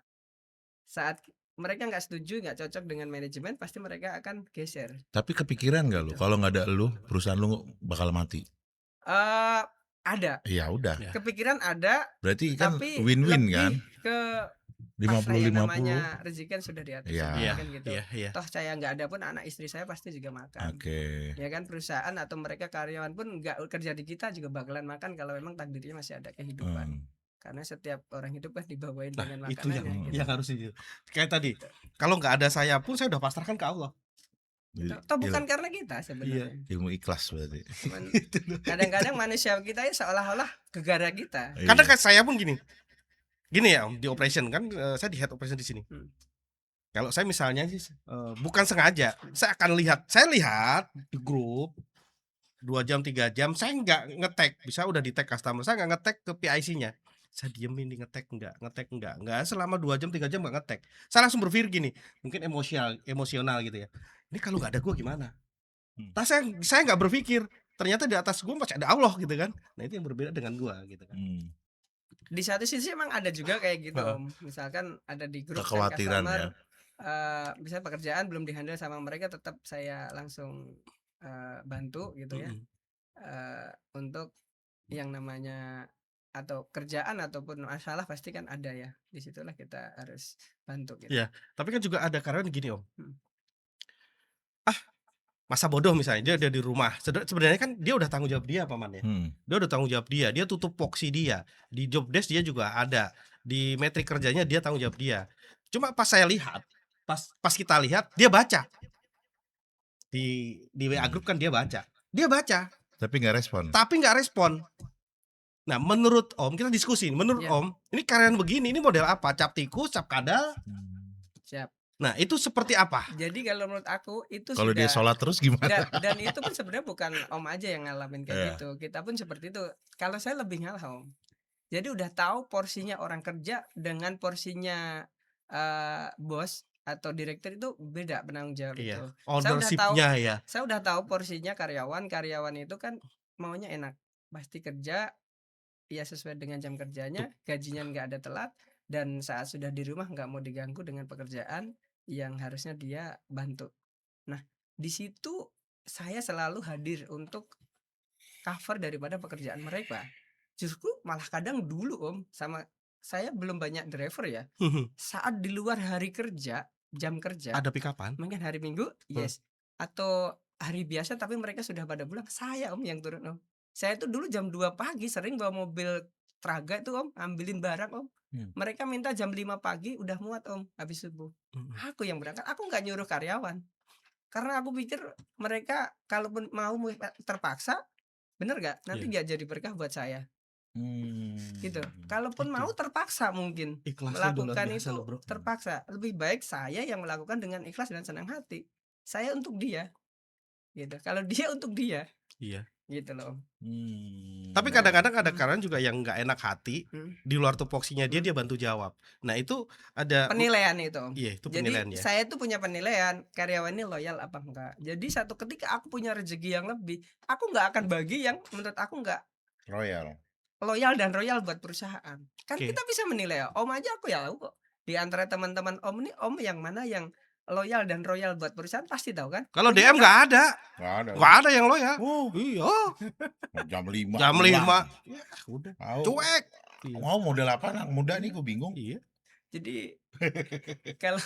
Saat mereka nggak setuju, nggak cocok dengan manajemen, pasti mereka akan geser. tapi kepikiran nggak lu Gitu. kalau nggak ada lu perusahaan lu bakal mati? Ada Ya udah. Ya. kepikiran ada, Berarti kan tapi win-win lebih kan? ke pasrah, yang 50-50. namanya rezeki kan sudah di atas, Iya. kan gitu. Iya. Toh saya nggak ada pun anak istri saya pasti juga makan. Oke. Ya kan, perusahaan atau mereka karyawan pun nggak kerja di kita juga bakalan makan kalau memang takdirnya masih ada kehidupan. Karena setiap orang hidup kan dibawain Nah, dengan itu makanannya yang gitu. yang harus itu. Kayak tadi, kalau nggak ada saya pun saya udah pasrahkan ke Allah. Toh bukan karena kita sebenarnya. Ilmu ikhlas berarti. Cuman kadang-kadang manusia kita ya seolah-olah gegara kita. Karena Iya. kayak saya pun gini ya Om, di operation kan saya di head operation di sini. Kalau saya misalnya sih bukan sengaja, saya lihat di grup 2 jam 3 jam saya nggak ngetek, bisa udah di tag customer, saya nggak ngetek ke PIC-nya. Saya diemin di ngetek enggak selama 2 jam 3 jam nggak ngetek. Saya langsung berpikir gini, mungkin emosional gitu ya. Ini kalau nggak ada gua gimana? Nah, saya nggak berpikir, ternyata di atas gua masih ada Allah gitu kan. Nah, itu yang berbeda dengan gua gitu kan. Di satu sisi emang ada juga kayak gitu Om. Misalkan ada di grup kan Kekhawatiran customer, ya. misalnya pekerjaan belum dihandle sama mereka, tetap saya langsung bantu gitu ya. Untuk yang namanya atau kerjaan ataupun masalah pasti kan ada ya. Disitulah kita harus bantu gitu. Iya, tapi kan juga ada karyawan gini Om. Hmm. Masa bodoh misalnya dia di rumah. Sebenarnya kan dia udah tanggung jawab dia paman ya. Dia udah tanggung jawab dia tutup voksi dia. Di job desk dia juga ada. Di metrik kerjanya dia tanggung jawab dia. Cuma pas saya lihat, pas kita lihat dia baca. Di WA group kan dia baca. Tapi nggak respon. Nah, menurut Om, kita diskusi. Menurut Ya. Om, ini karyawan begini, ini model apa? Cap tikus, cap kadal? Siap. Nah, itu seperti apa? Jadi kalau menurut aku itu Kalau dia sholat terus gimana? dan itu pun sebenarnya bukan Om aja yang ngalamin kayak gitu. Kita pun seperti itu. Kalau saya lebih ngalah Om. Jadi udah tahu porsinya orang kerja dengan porsinya bos atau direktur itu beda penanggung jawab itu. Ownership-nya ya. Saya udah tahu porsinya karyawan itu kan maunya enak. Pasti kerja ya sesuai dengan jam kerjanya, gajinya nggak ada telat, dan saat sudah di rumah nggak mau diganggu dengan pekerjaan yang harusnya dia bantu. Nah, di situ saya selalu hadir untuk cover daripada pekerjaan mereka. Justru malah kadang dulu Om, sama saya belum banyak driver ya. Saat di luar hari kerja, jam kerja, Ada pick-up-an? mungkin hari Minggu, yes, atau hari biasa tapi mereka sudah pada pulang, saya Om yang turun Om. Saya tuh dulu jam 2 pagi sering bawa mobil Traga itu Om, ambilin barang Om. Mereka minta jam 5 pagi udah muat Om, habis subuh. Aku yang berangkat, aku nggak nyuruh karyawan. Karena aku pikir mereka kalaupun mau terpaksa, bener gak? Nanti nggak jadi berkah buat saya. Gitu. Kalaupun mau terpaksa mungkin melakukan itu terpaksa. Lebih baik saya yang melakukan dengan ikhlas dan senang hati. Saya untuk dia. Gitu. Kalau dia untuk dia. Iya. gitu loh. Tapi kadang-kadang ada karyawan juga yang nggak enak hati, di luar tupoksinya dia bantu jawab. Nah itu ada Penilaian itu. Iya, itu Jadi penilaian ya. saya tuh punya penilaian karyawan ini loyal apa enggak. Jadi satu ketika aku punya rezeki yang lebih, aku nggak akan bagi yang menurut aku nggak Royal. loyal dan royal buat perusahaan. Kan Oke. kita bisa menilai. Om aja aku ya tahu kok. Di antara teman-teman Om ini, Om yang mana yang loyal dan royal buat perusahaan pasti tahu kan? Kalau Punya DM kan? nggak ada, Nggak ada. nggak ada yang loyal. Oh, Iya, jam 5. jam 5 ya udah cuek. Mau model apa anak muda nih, gue bingung. Iya. Jadi kalau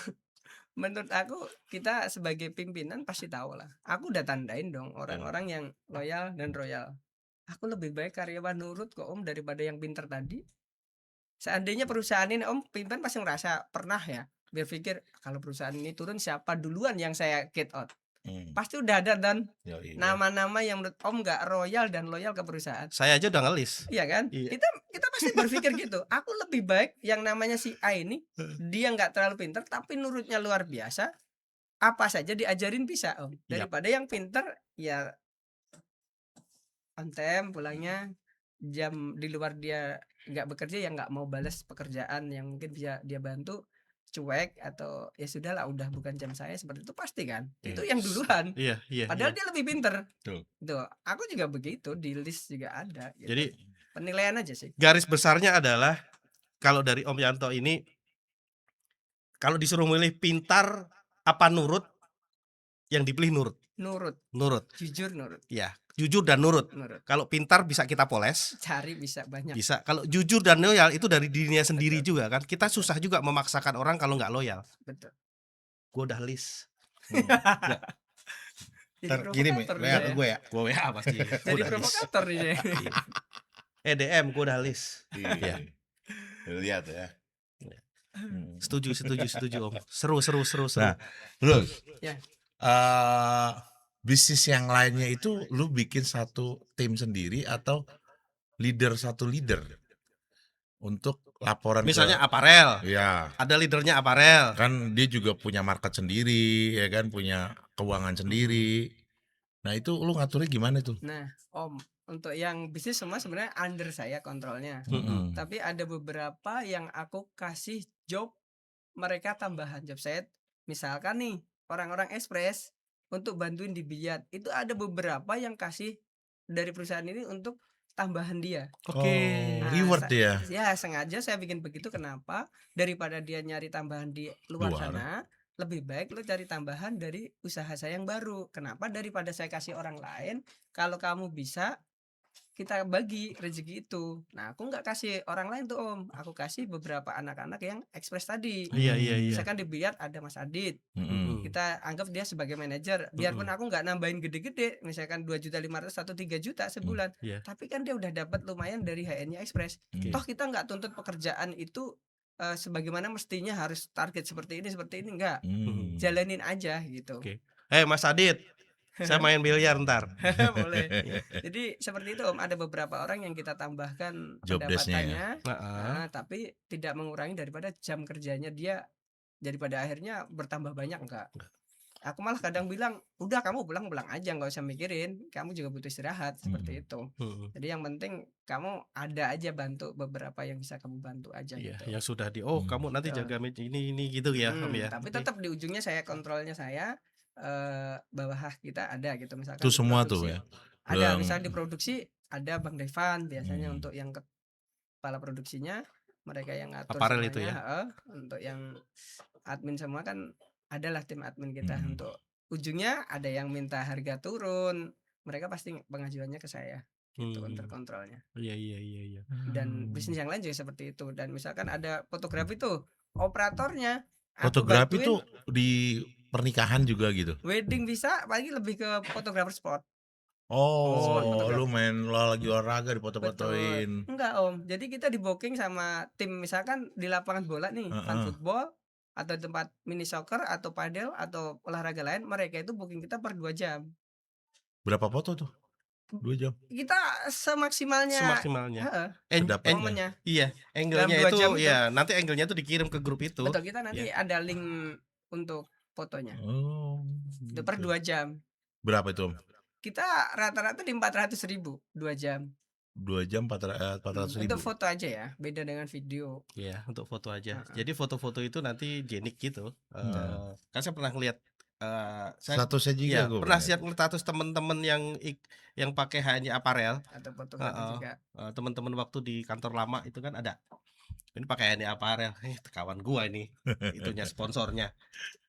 menurut aku kita sebagai pimpinan pasti tahu lah. Aku udah tandain dong orang-orang yang loyal dan royal. Aku lebih baik karyawan nurut kok Om daripada yang pinter tadi. Seandainya perusahaan ini Om pimpinan pasti ngerasa pernah ya berpikir kalau perusahaan ini turun siapa duluan yang saya get out. Pasti udah ada dan nama-nama yang menurut Om nggak royal dan loyal ke perusahaan. Saya aja udah ngelis. Iya kan? Iya. Kita pasti berpikir gitu. Aku lebih baik yang namanya si A ini dia nggak terlalu pinter tapi nurutnya luar biasa. Apa saja diajarin bisa Om. Daripada yang pinter ya on time pulangnya jam di luar dia nggak bekerja ya nggak mau balas pekerjaan yang mungkin bisa dia bantu cuek atau ya sudahlah udah bukan jam saya seperti itu pasti kan itu yang duluan Iya. padahal dia lebih pinter. Betul. Tuh aku juga begitu di list juga ada gitu. Jadi penilaian aja sih. garis besarnya adalah kalau dari Om Yanto ini kalau disuruh milih pintar apa nurut, yang dipilih nurut. Nurut. Jujur nurut. Ya, jujur dan nurut. Kalau pintar bisa kita poles, cari bisa banyak. Bisa. Kalau jujur dan loyal itu dari dirinya sendiri juga kan. Kita susah juga memaksakan orang kalau nggak loyal. Betul. Gue udah list. Gini WA ke gue ya. Gue WA pasti. Jadi provokator nih. DM gue udah list. Iya. Lihat ya. Setuju Om. Seru. Nah, terus Ya. bisnis yang lainnya itu lu bikin satu tim sendiri atau satu leader untuk laporan Misalnya ke, aparel. ya Ada leadernya aparel. kan dia juga punya market sendiri ya kan, punya keuangan sendiri. Nah itu lu ngaturnya gimana tuh? Nah Om, untuk yang bisnis semua sebenarnya under saya kontrolnya. Tapi ada beberapa yang aku kasih job mereka tambahan job set. Misalkan nih orang-orang ekspres untuk bantuin di Biat itu ada beberapa yang kasih dari perusahaan ini untuk tambahan dia. Oke. Nah, Reward ya. Ya sengaja saya bikin begitu. Kenapa? Daripada dia nyari tambahan di luar sana, lebih baik lo cari tambahan dari usaha saya yang baru. Kenapa? Daripada saya kasih orang lain, kalau kamu bisa kita bagi rezeki itu. Nah aku nggak kasih orang lain tuh Om, aku kasih beberapa anak-anak yang ekspres tadi. Iya. Misalkan di Biat ada Mas Adit, kita anggap dia sebagai manajer. Biarpun aku nggak nambahin gede-gede, misalkan 2.500.000 atau 3 juta sebulan, tapi kan dia udah dapat lumayan dari HN-nya ekspres. Toh kita nggak tuntut pekerjaan itu sebagaimana mestinya harus target seperti ini enggak. Jalanin aja gitu. Mas Adit, saya main biliar ntar. Boleh. Jadi seperti itu Om, ada beberapa orang yang kita tambahkan Job pendapatannya, tapi tidak mengurangi daripada jam kerjanya dia, daripada akhirnya bertambah banyak enggak. Aku malah kadang bilang, udah kamu pulang aja, nggak usah mikirin, kamu juga butuh istirahat seperti itu. Jadi yang penting kamu ada aja bantu beberapa yang bisa kamu bantu aja. Iya, gitu. yang sudah kamu nanti jaga ini gitu ya Om ya. Tapi tetap di ujungnya saya kontrolnya saya. Bawah kita ada gitu misalkan Itu semua tuh ya. Ada misalnya di produksi ada Bang Devan biasanya untuk yang kepala produksinya, mereka yang ngatur aparel semuanya, itu ya. Untuk yang admin semua kan adalah tim admin kita. Untuk ujungnya ada yang minta harga turun, mereka pasti pengajuannya ke saya gitu untuk kontrolnya. Iya. Dan bisnis yang lain juga seperti itu. Dan misalkan ada fotografi tuh operatornya, fotografi tuh di pernikahan juga gitu. Wedding bisa, apalagi lebih ke fotografer sport. Lu main lagi olahraga dipoto-fotoin. Enggak Om, jadi kita di booking sama tim misalkan di lapangan bola nih, fun football atau tempat mini soccer atau padel atau olahraga lain, mereka itu booking kita per 2 jam. Berapa foto tuh? 2 jam. Kita semaksimalnya. Momennya. Iya, angle-nya itu ya, nanti angle-nya itu dikirim ke grup itu. Betul, kita nanti ada link untuk fotonya. Oh. Itu per 2 jam. Berapa itu Om? Kita rata-rata di 400.000 2 jam. 2 jam 400.000. Untuk foto aja ya, beda dengan video. Iya, untuk foto aja. Heeh. Jadi foto-foto itu nanti jenik gitu. Nah. Kan saya pernah ngeliat saya Statusnya juga iya, gue pernah lihat. lihat status temen-temen yang pakai HNI Apparel. Atau foto Heeh. juga. Temen-temen waktu di kantor lama itu kan ada. Ini pakai HNI Apparel. Kawan gua ini. Itunya sponsornya.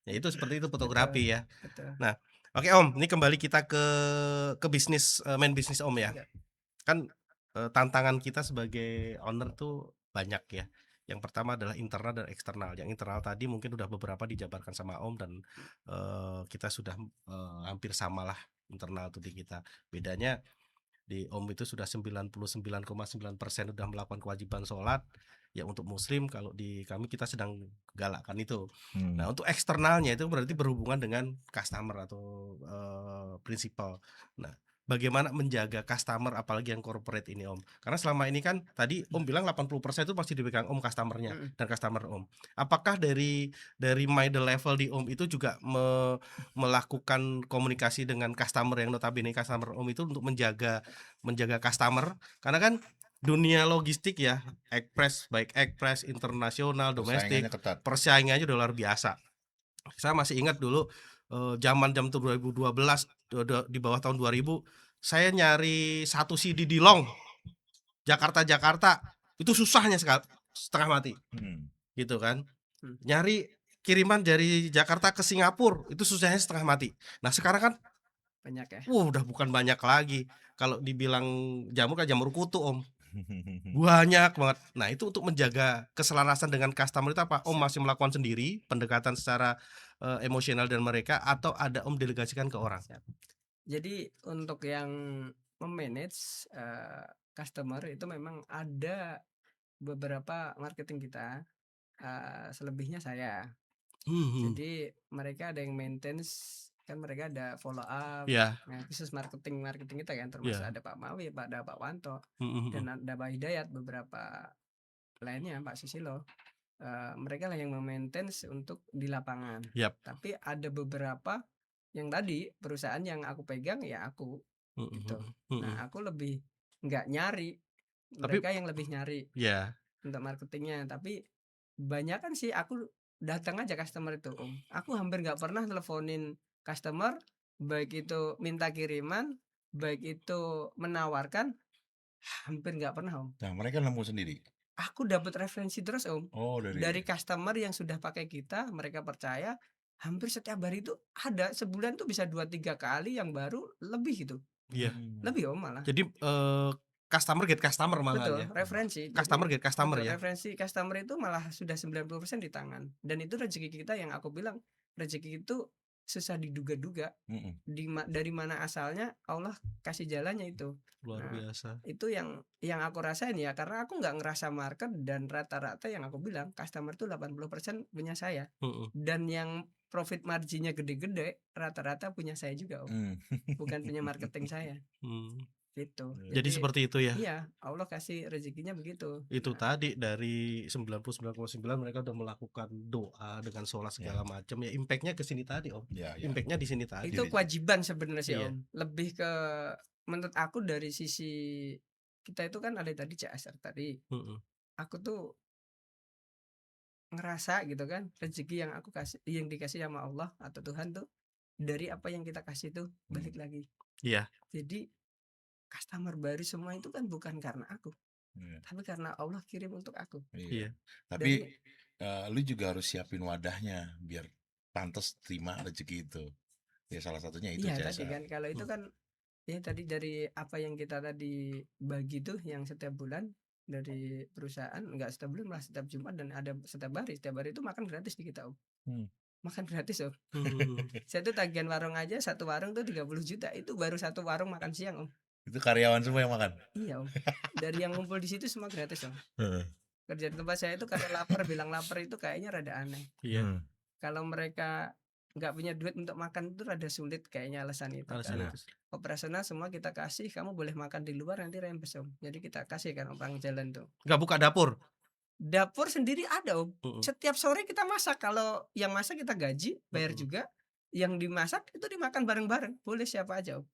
Ya itu seperti itu fotografi ya. Betul. Nah, oke Om, ini kembali kita ke bisnis, main bisnis Om ya. Iya. Kan tantangan kita sebagai owner tuh banyak ya. Yang pertama adalah internal dan eksternal. Yang internal tadi mungkin udah beberapa dijabarkan sama Om dan kita sudah hampir samalah internal tuh di kita. Bedanya di Om itu sudah 99,9% udah melakukan kewajiban sholat. Ya untuk muslim, kalau di kami kita sedang galakkan itu. Nah untuk eksternalnya itu berarti berhubungan dengan customer atau principal. Nah bagaimana menjaga customer apalagi yang corporate ini Om? Karena selama ini kan tadi Om bilang 80% itu pasti dipegang Om customernya dan customer Om. Apakah dari middle level di Om itu juga melakukan komunikasi dengan customer yang notabene customer Om itu untuk menjaga customer? Karena kan dunia logistik ya, baik ekspres, internasional, domestik, Persaingannya ketat. persaingannya udah luar biasa. Saya masih ingat dulu jam 2012 di bawah tahun 2000 saya nyari satu CD di Long Jakarta itu susahnya sekali, setengah mati gitu kan. Nyari kiriman dari Jakarta ke Singapura itu susahnya setengah mati. Nah sekarang kan banyak ya. udah bukan banyak lagi. Kalau dibilang jamur kan jamur kutu Om, banyak banget. Nah itu untuk menjaga keselarasan dengan customer itu apa Om masih melakukan sendiri pendekatan secara emosional dan mereka, atau ada Om delegasikan ke orang? Siap. Jadi untuk yang memanage customer itu memang ada beberapa marketing kita, selebihnya saya. Jadi mereka ada yang maintenance, kan mereka ada follow up. Ya. Nah khusus marketing kita kan termasuk ada Pak Mawi, ada Pak Wanto, dan ada Pak Hidayat, beberapa lainnya Pak Susilo. Mereka lah yang memaintaince untuk di lapangan. Tapi ada beberapa yang tadi perusahaan yang aku pegang ya aku gitu. Nah aku lebih nggak nyari, mereka yang lebih nyari untuk marketingnya. Tapi banyak kan sih aku datang aja customer itu Om. Aku hampir nggak pernah teleponin customer, baik itu minta kiriman, baik itu menawarkan, hampir nggak pernah Om. Nah mereka nemu sendiri. Aku dapat referensi terus Om. Oh dari customer yang sudah pakai kita, mereka percaya. Hampir setiap hari itu ada, sebulan tuh bisa 2-3 kali yang baru lebih gitu. Iya. Lebih Om malah. Jadi customer get customer malah. Betul, ya. referensi. Customer get customer betul, ya. Referensi customer itu malah sudah 90% di tangan. Dan itu rezeki kita, yang aku bilang rezeki itu susah diduga-duga. Dari mana asalnya, Allah kasih jalannya itu. Luar biasa. Itu yang aku rasain ya, karena aku nggak ngerasa market, dan rata-rata yang aku bilang customer tuh 80% punya saya. Dan yang profit marginnya gede-gede rata-rata punya saya juga Om. Bukan punya marketing saya. Gitu. Jadi seperti itu ya. Iya, Allah kasih rezekinya begitu. Itu tadi dari 99,9 mereka udah melakukan doa dengan sholat segala macam ya, impactnya ke sini tadi Om. Impactnya di sini tadi. Itu kewajiban sebenarnya sih Om. Lebih ke, menurut aku dari sisi kita itu kan ada tadi CSR tadi. Aku tuh ngerasa gitu kan, rezeki yang aku kasih, yang dikasih sama Allah atau Tuhan tuh, dari apa yang kita kasih tuh balik lagi. Iya. Jadi customer baru semua itu kan bukan karena aku, tapi karena Allah kirim untuk aku. Iya. Tapi lu juga harus siapin wadahnya biar pantas terima rezeki itu. Ya salah satunya itu. Iya tadi kan, kalau itu kan ya tadi dari apa yang kita tadi bagi tuh, yang setiap bulan dari perusahaan, enggak setiap bulan malah setiap Jumat, dan ada setiap hari itu makan gratis di kita Om. Makan gratis Om. Saya tuh tagihan warung aja, satu warung tuh 30 juta, itu baru satu warung makan siang Om. Itu karyawan semua yang makan? Iya Om. Dari yang ngumpul di situ semua gratis Om. Kerja di tempat saya itu kalau lapar bilang lapar itu kayaknya rada aneh. Kalau mereka nggak punya duit untuk makan itu rada sulit kayaknya alasan itu. Karena operasional semua kita kasih, kamu boleh makan di luar nanti rembes Om. Jadi kita kasih kan orang jalan tuh. Nggak buka dapur? Dapur sendiri ada Om. Setiap sore kita masak. Kalau yang masak kita gaji, bayar juga. Yang dimasak itu dimakan bareng-bareng. Boleh siapa aja Om.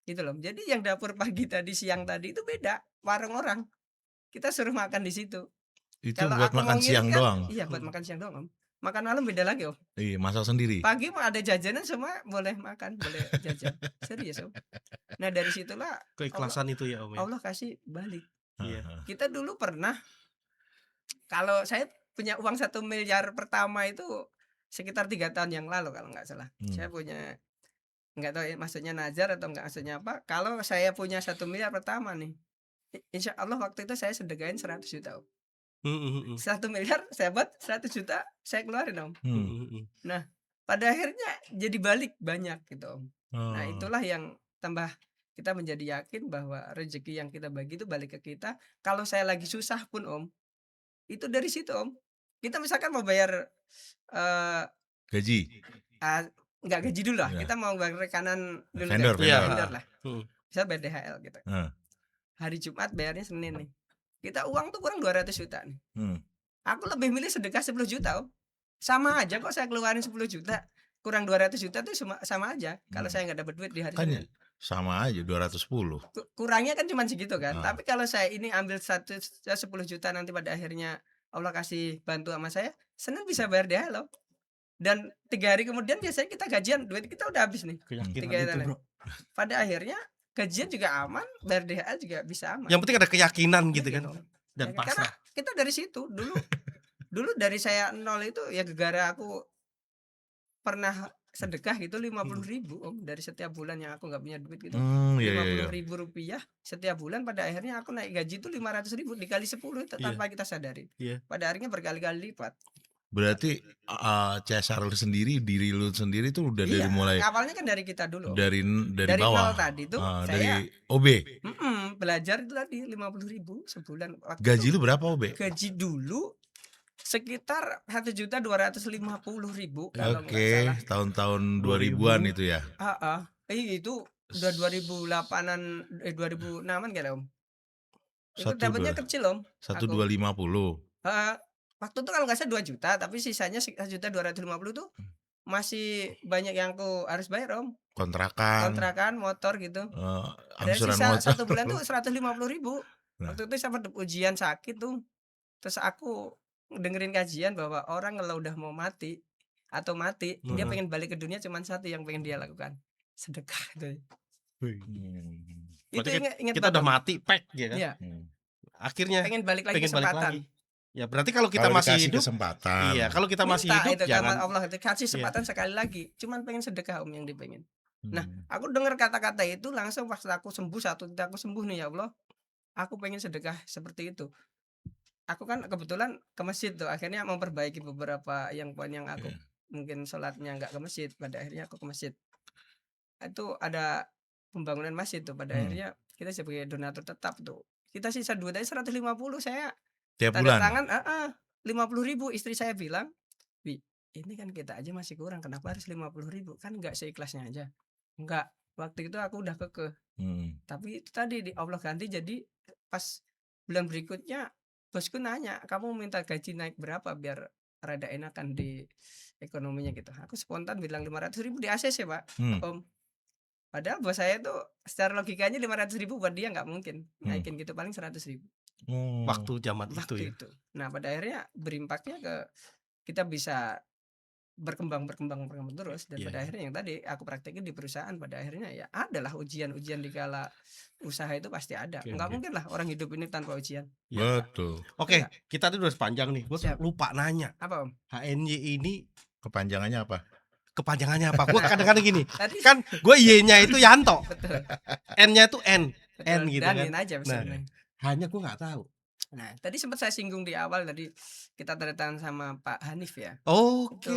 Gitu loh. Jadi yang dapur pagi tadi, siang tadi itu beda, warung orang. Kita suruh makan di situ. Itu Kalau buat aku mau makan siang ngirit kan doang? iya buat makan siang doang, Om. Makan malam beda lagi, Om. Iya, masak sendiri? Pagi mau ada jajanan semua boleh makan, boleh jajan. Serius, Om. Nah, dari situlah Allah Keikhlasan itu ya, Om, ya? Allah kasih balik. Iya. Heeh. Kita dulu pernah kalau saya punya uang 1 miliar pertama itu sekitar 3 tahun yang lalu kalau nggak salah. Saya punya nggak tahu ya maksudnya nazar atau enggak maksudnya apa. Kalau saya punya 1 miliar pertama nih, insya Allah waktu itu saya sedekahin 100 juta, Om. Mhm, 1 miliar saya buat 100 juta saya keluarin, Om. mhm. Nah, pada akhirnya jadi balik banyak gitu, Om. Nah, Oh. itulah yang tambah kita menjadi yakin bahwa rezeki yang kita bagi itu balik ke kita. Kalau saya lagi susah pun, Om, itu dari situ, Om. Kita misalkan mau bayar eee, Gaji? enggak gaji dulu lah, Iya. kita mau bayar rekanan dulu Vendor, deh, Iya, vendor heeh. lah. Mhm. Misal bayar DHL gitu. Heeh. Hari Jumat bayarnya Senin nih. Kita uang tuh kurang 200 juta nih. Aku lebih milih sedekah 10 juta, Om. Sama aja kok saya keluarin 10 juta, kurang 200 juta tuh sama aja kalau saya nggak dapat duit di hari Kan Senin. sama aja 210. Kurangnya kan cuma segitu kan. Ah. Tapi kalau saya ini ambil 10 juta nanti pada akhirnya Allah kasih bantu sama saya, Senin bisa bayar DHL loh. Dan 3 hari kemudian biasanya kita gajian, duit kita udah habis nih. Keyakinan 3 hari itu, lalu. Bro. Pada akhirnya gajian juga aman, bayar DHL juga bisa aman. Yang penting ada keyakinan gitu Yakin, kan. Om. Dan Ya, karena pasrah. kita dari situ dulu dari saya nol itu ya gara-gara aku pernah sedekah gitu 50.000, Om, dari setiap bulan yang aku nggak punya duit gitu. Iya, iya, iya. 50.000 rupiah setiap bulan, pada akhirnya aku naik gaji itu 500.000 dikali 10 itu Iya. tanpa kita sadari. Iya. Pada akhirnya berkali-kali lipat. Berarti CSR lu sendiri, diri lu sendiri tuh udah dari Iya, mulai awalnya kan dari kita dulu, Om. dari Dari bawah. nol tadi tuh saya Dari OB. belajar itu tadi 50.000 sebulan. Waktu Gaji itu lu berapa OB? gaji dulu sekitar 1.250.000 kalau nggak Oke, salah. tahun-tahun 2000-an itu ya. Itu udah 2008-an 2006-an kayaknya, Om. Itu Satu dapatnya dua kecil, Om. 1250. Waktu itu kalau nggak salah 2 juta, tapi sisanya 1.250.000 tuh masih banyak yang aku harus bayar, Om. Kontrakan, motor gitu. Dan Angsuran sisa motor. 1 bulan tuh 150.000. Nah. Waktu itu saya ujian sakit tuh. Terus aku dengerin kajian bahwa orang kalau udah mau mati atau mati, dia pengen balik ke dunia cuman satu yang pengen dia lakukan, sedekah itu. Itu Berarti ingat kita udah mati, pack ya kan. Iya, Akhirnya pengen balik lagi pengen balik kesempatan. lagi. Ya berarti kalau kita Kalau masih dikasih hidup, kesempatan. iya, kalau kita masih Minta hidup itu jangan sama Allah itu kasih kesempatan sekali lagi. Cuman pengen sedekah, Om, yang dipengen. Nah, Hmm. aku dengar kata-kata itu langsung pas aku sembuh, satu titik aku sembuh nih, ya Allah. Aku pengen sedekah seperti itu. Aku kan kebetulan ke masjid tuh, akhirnya memperbaiki beberapa yang poin yang aku mungkin sholatnya nggak ke masjid. Pada akhirnya aku ke masjid. Itu ada pembangunan masjid tuh. Pada akhirnya kita sebagai donatur tetap tuh. Kita sisa duit aja 150, saya Tiap tanda bulan. tangan 50.000. Istri saya bilang, "Wi, ini kan kita aja masih kurang, kenapa harus 50.000? Kan nggak seikhlasnya aja." Enggak, waktu itu aku udah kekeh. Tapi itu tadi di Allah ganti, jadi pas bulan berikutnya bosku nanya, "Kamu minta gaji naik berapa biar rada enakan di ekonominya gitu?" Aku spontan bilang 500.000 di ACC, Pak, Om. Padahal bos saya tuh secara logikanya 500.000 buat dia nggak mungkin naikin gitu, paling 100.000 waktu zaman itu ya. itu. Nah, pada akhirnya berimpaknya ke kita bisa berkembang terus, dan pada akhirnya yang tadi aku praktekin di perusahaan. Pada akhirnya ya adalah ujian-ujian di kala usaha itu pasti ada. Nggak mungkin lah orang hidup ini tanpa ujian. Betul. Oke, kita tuh udah sepanjang nih. Gue Siap. lupa nanya. Apa, Om? HNY ini Kepanjangannya apa? kepanjangannya apa? Gue kadang-kadang gini. Tadi Kan gue Y-nya itu Yanto. betul. N-nya itu N. Betul. N gitu Danin kan. aja sebenarnya. Hanya gue nggak tahu. Nah, tadi sempat saya singgung di awal, tadi kita tanda tangan sama Pak Hanif ya. Oke.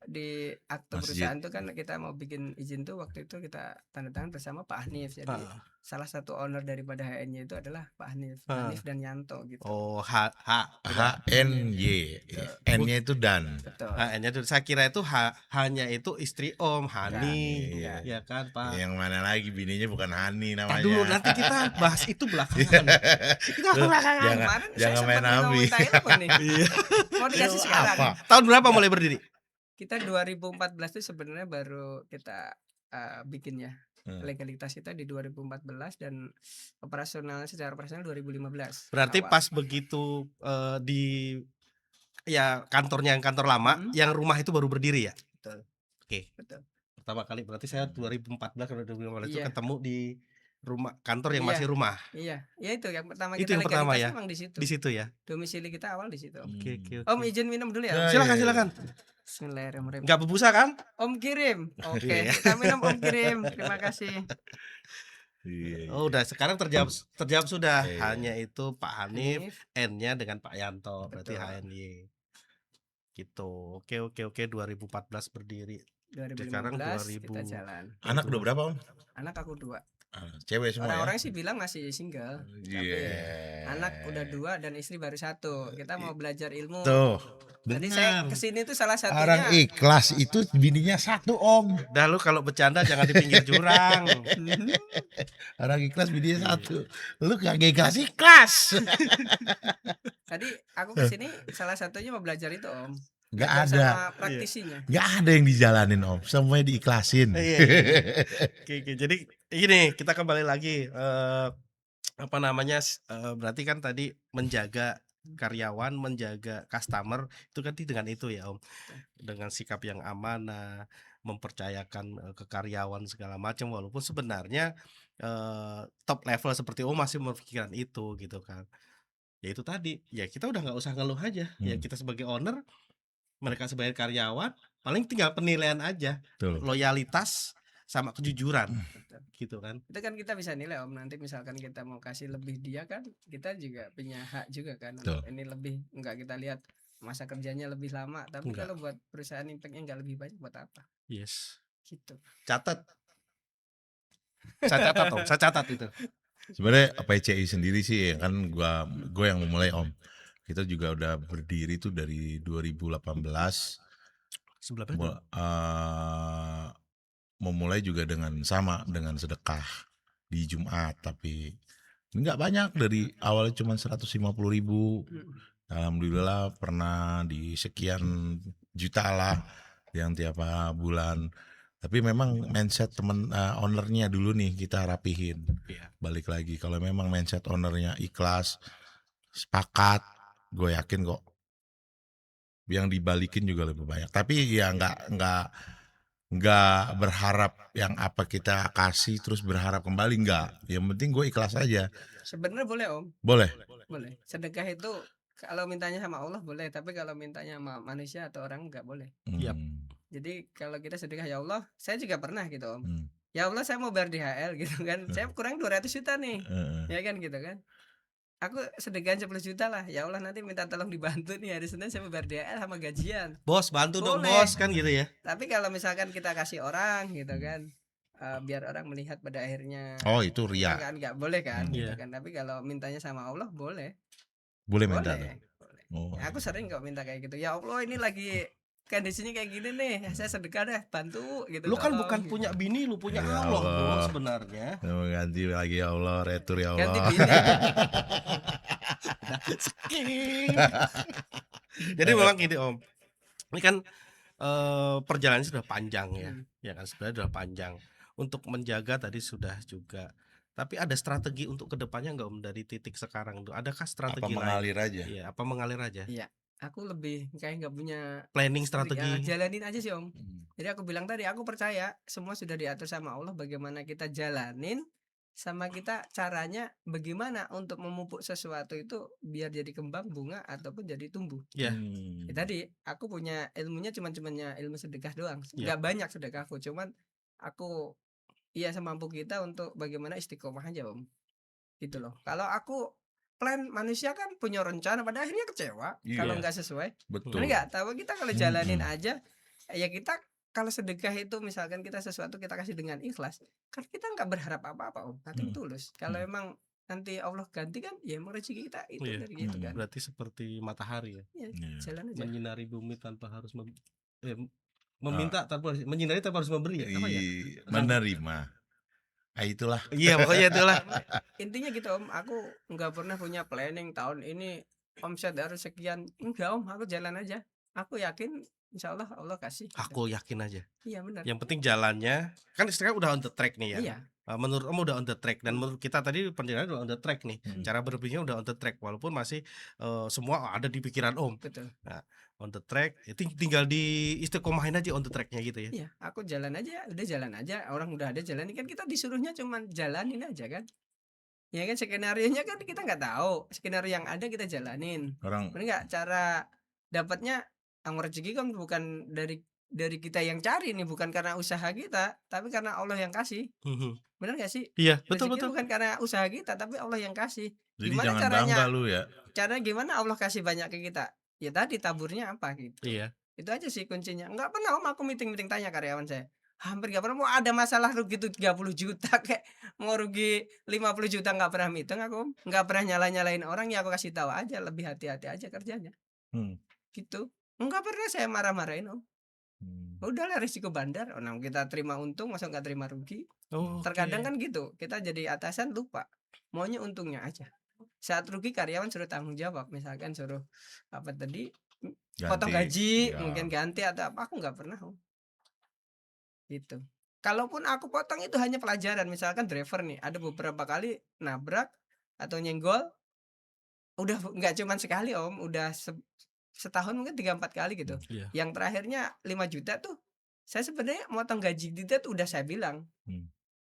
Di akte Masjid. perusahaan tuh kan kita mau bikin izin tuh, waktu itu kita tanda tangan bersama Pak Hanif. Jadi salah satu owner daripada HN-nya itu adalah Pak Hanif, Hanif dan Yanto gitu. Oh, HNY. N-nya itu dan. Betul. HN-nya itu saya kira itu hanya itu istri Om Hani, Iya. ya kan Pak. Yang mana lagi bininya bukan Hani Nah, namanya. dulu nanti kita bahas itu belakangan. Kita belakangan. Jangan- Kemarin jangan saya main sempat api. minta ilmu nih. Mau dikasih sekarang. Apa? Tahun berapa mulai berdiri? Kita 2014 itu sebenarnya baru kita bikin ya. Legalitas itu di 2014 dan secara operasional 2015. Berarti awal. pas begitu di ya kantornya yang kantor lama, yang rumah itu baru berdiri ya. Betul. Oke. Betul. Pertama kali berarti saya 2014 atau 2015 itu Iya. ketemu di rumah kantor yang Iya. masih rumah. Iya, ya itu yang pertama Itu kita yang pertama legalitas ya. memang di situ. Di situ ya. Domisili kita awal di situ. Oke. Om izin minum dulu ya. Om? Ya, Silakan ya, ya. silakan. Bismillahirrahmanirrahim. Enggak berbusa kan? Om kirim. Oke, Iya. kita minum Om kirim. Terima kasih. Iya, Oh, udah sekarang terjawab sudah. Iya. Hanya itu Pak Hanif, Hanif, N-nya dengan Pak Yanto, berarti Betul. HNY. Gitu. Oke 2014 berdiri. 2015 Sekarang kita 2000. jalan. Anak udah berapa, Om? Anak aku 2. Cewek semua Orang-orang ya? sih bilang masih single. Iya. Anak udah 2 dan istri baru 1. Kita mau belajar ilmu. Tuh. Jadi saya Benar. kesini tuh salah Orang satunya. ikhlas itu bininya 1, Om. Dah lu kalau bercanda jangan di pinggir jurang. Orang ikhlas bininya 1. Lu kagak ikhlas. Tadi aku kesini salah satunya mau belajar itu Om. Gak Belajar ada. sama praktisinya. Gak ada yang dijalanin, Om. Semuanya diikhlasin. Iya. Oke. Jadi gini, kita kembali lagi apa namanya berarti kan tadi menjaga karyawan, menjaga customer itu kan dengan itu ya Om, dengan sikap yang amanah, mempercayakan ke karyawan segala macam, walaupun sebenarnya top level seperti Om masih memikirkan itu gitu kan. Ya itu tadi, ya kita udah nggak usah ngeluh aja, ya kita sebagai owner, mereka sebagai karyawan, paling tinggal penilaian aja, Betul. loyalitas sama kejujuran, gitu kan. Itu kan kita bisa nilai Om. Nanti misalkan kita mau kasih lebih dia kan, kita juga punya hak juga kan. Betul. Ini lebih enggak kita lihat masa kerjanya lebih lama, tapi Enggak. kalau buat perusahaan impactnya enggak lebih banyak buat apa? Yes. Gitu. Catat. Saya catat Om, saya catat itu. Sebenarnya PCI sendiri sih kan gue yang memulai, Om. Kita juga udah berdiri tuh dari 2018. Sebelah berapa? Memulai juga dengan sedekah di Jumat, tapi nggak banyak, dari awalnya cuma 150.000. Alhamdulillah pernah di sekian juta lah yang tiap bulan. Tapi memang mindset ownernya dulu nih kita rapihin. Iya. Balik lagi, kalau memang mindset ownernya ikhlas, sepakat, gue yakin kok yang dibalikin juga lebih banyak. Tapi ya nggak berharap yang apa kita kasih terus berharap kembali, nggak. Yang penting gue ikhlas aja. Sebenarnya boleh Om. Boleh. Sedekah itu kalau mintanya sama Allah boleh, tapi kalau mintanya sama manusia atau orang nggak boleh. Yap. Jadi kalau kita sedekah, ya Allah, saya juga pernah gitu Om. Ya Allah, saya mau bayar DHL gitu kan. Saya kurang 200 juta nih. Ya kan gitu kan. Aku sedekah 10 juta lah. Ya Allah, nanti minta tolong dibantu nih, hari Senin saya mau bayar DHL sama gajian. Bos, bantu dong Boleh. bos, kan gitu ya. Tapi kalau misalkan kita kasih orang gitu kan, biar orang melihat pada akhirnya, Oh, itu ria. kan nggak boleh kan gitu Iya. kan. Tapi kalau mintanya sama Allah boleh. Boleh minta tuh. Boleh. Oh. Ya, aku sering kok minta kayak gitu. Ya Allah, ini lagi kondisinya kayak gini nih, saya sedekah deh, bantu gitu. Lu kan tolong, bukan gitu. punya bini, lu punya Ya Allah Allah. bos sebenarnya. Mau ganti lagi, ya Allah, retur ya Ganti Allah. bini. Jadi memang gini Om, ini kan perjalanannya sudah panjang ya, ya kan sebenarnya sudah panjang. Untuk menjaga tadi sudah juga. Tapi ada strategi untuk kedepannya nggak Om dari titik sekarang tuh? Adakah strategi Apa lain? mengalir aja? Iya, apa mengalir aja? Iya, aku lebih kayak nggak punya Planning strategi. jalanin aja sih Om. Jadi aku bilang tadi, aku percaya semua sudah diatur sama Allah, bagaimana kita jalanin sama kita caranya bagaimana untuk memupuk sesuatu itu biar jadi kembang, bunga ataupun jadi tumbuh. Ya. Ya, tadi aku punya ilmunya cuman ilmu sedekah doang. Ya. Nggak banyak sedekahku, cuman aku iya semampu kita untuk bagaimana istiqomah aja Om. Gitu loh. Kalau aku plan, manusia kan punya rencana pada akhirnya kecewa kalau nggak sesuai. Betul. Nggak tahu, kita kalau jalanin aja ya, kita kalau sedekah itu misalkan kita sesuatu kita kasih dengan ikhlas, kan kita nggak berharap apa-apa Om, nanti tulus. Kalau emang nanti Allah ganti kan, ya emang rezeki kita itu dari gitu kan. Berarti seperti matahari ya. Ya, jalan aja. Menyinari bumi tanpa harus meminta, tanpa menyinari tanpa harus memberi ya. Apa ya? Menerima. Itulah. Iya, pokoknya itulah. Intinya gitu Om, aku nggak pernah punya planning tahun ini omset harus sekian. Enggak Om, aku jalan aja. Aku yakin insya Allah Allah kasih gitu. Aku yakin aja. Iya benar. Yang penting jalannya kan istilahnya udah on the track nih ya. Iya. Menurut kamu udah on the track dan menurut kita tadi penjelasan udah on the track nih. Cara berpikirnya udah on the track walaupun masih semua ada di pikiran Om. Betul. Nah, on the track tinggal di istiqomahin aja on the tracknya gitu ya. Iya, aku jalan aja, udah jalan aja. Orang udah ada jalan, kan kita disuruhnya cuman jalanin aja kan. Ya kan skenarionya kan kita nggak tahu. Skenario yang ada kita jalanin. Orang Bener nggak? Cara dapatnya rezeki kan bukan dari kita yang cari nih, bukan karena usaha kita, tapi karena Allah yang kasih. Bener nggak sih? Iya, betul Rezeki betul. bukan karena usaha kita, tapi Allah yang kasih. jadi Gimana jangan caranya? bangga lu ya. Caranya gimana Allah kasih banyak ke kita? Ya tadi taburnya apa gitu. Iya. Itu aja sih kuncinya. Enggak pernah Om aku meeting tanya karyawan saya. Hampir gak pernah mau ada masalah rugi tuh 30 juta kayak mau rugi 50 juta nggak pernah meeting aku Om. Nggak pernah nyalain orang, ya aku kasih tahu aja lebih hati-hati aja kerjanya. Gitu. Enggak pernah saya marah-marahin Om. Udahlah risiko bandar, orang kita terima untung masa nggak terima rugi. Terkadang kan gitu, kita jadi atasan lupa maunya untungnya aja. Saat rugi karyawan suruh tanggung jawab, misalkan suruh apa tadi potong gaji, ya. mungkin ganti atau apa, aku nggak pernah Om. Gitu. Kalaupun aku potong itu hanya pelajaran, misalkan driver nih ada beberapa kali nabrak atau nyenggol, udah nggak cuman sekali Om, udah setahun mungkin 3-4 kali gitu. Yang terakhirnya 5 juta tuh saya sebenarnya motong gaji dia tuh udah saya bilang.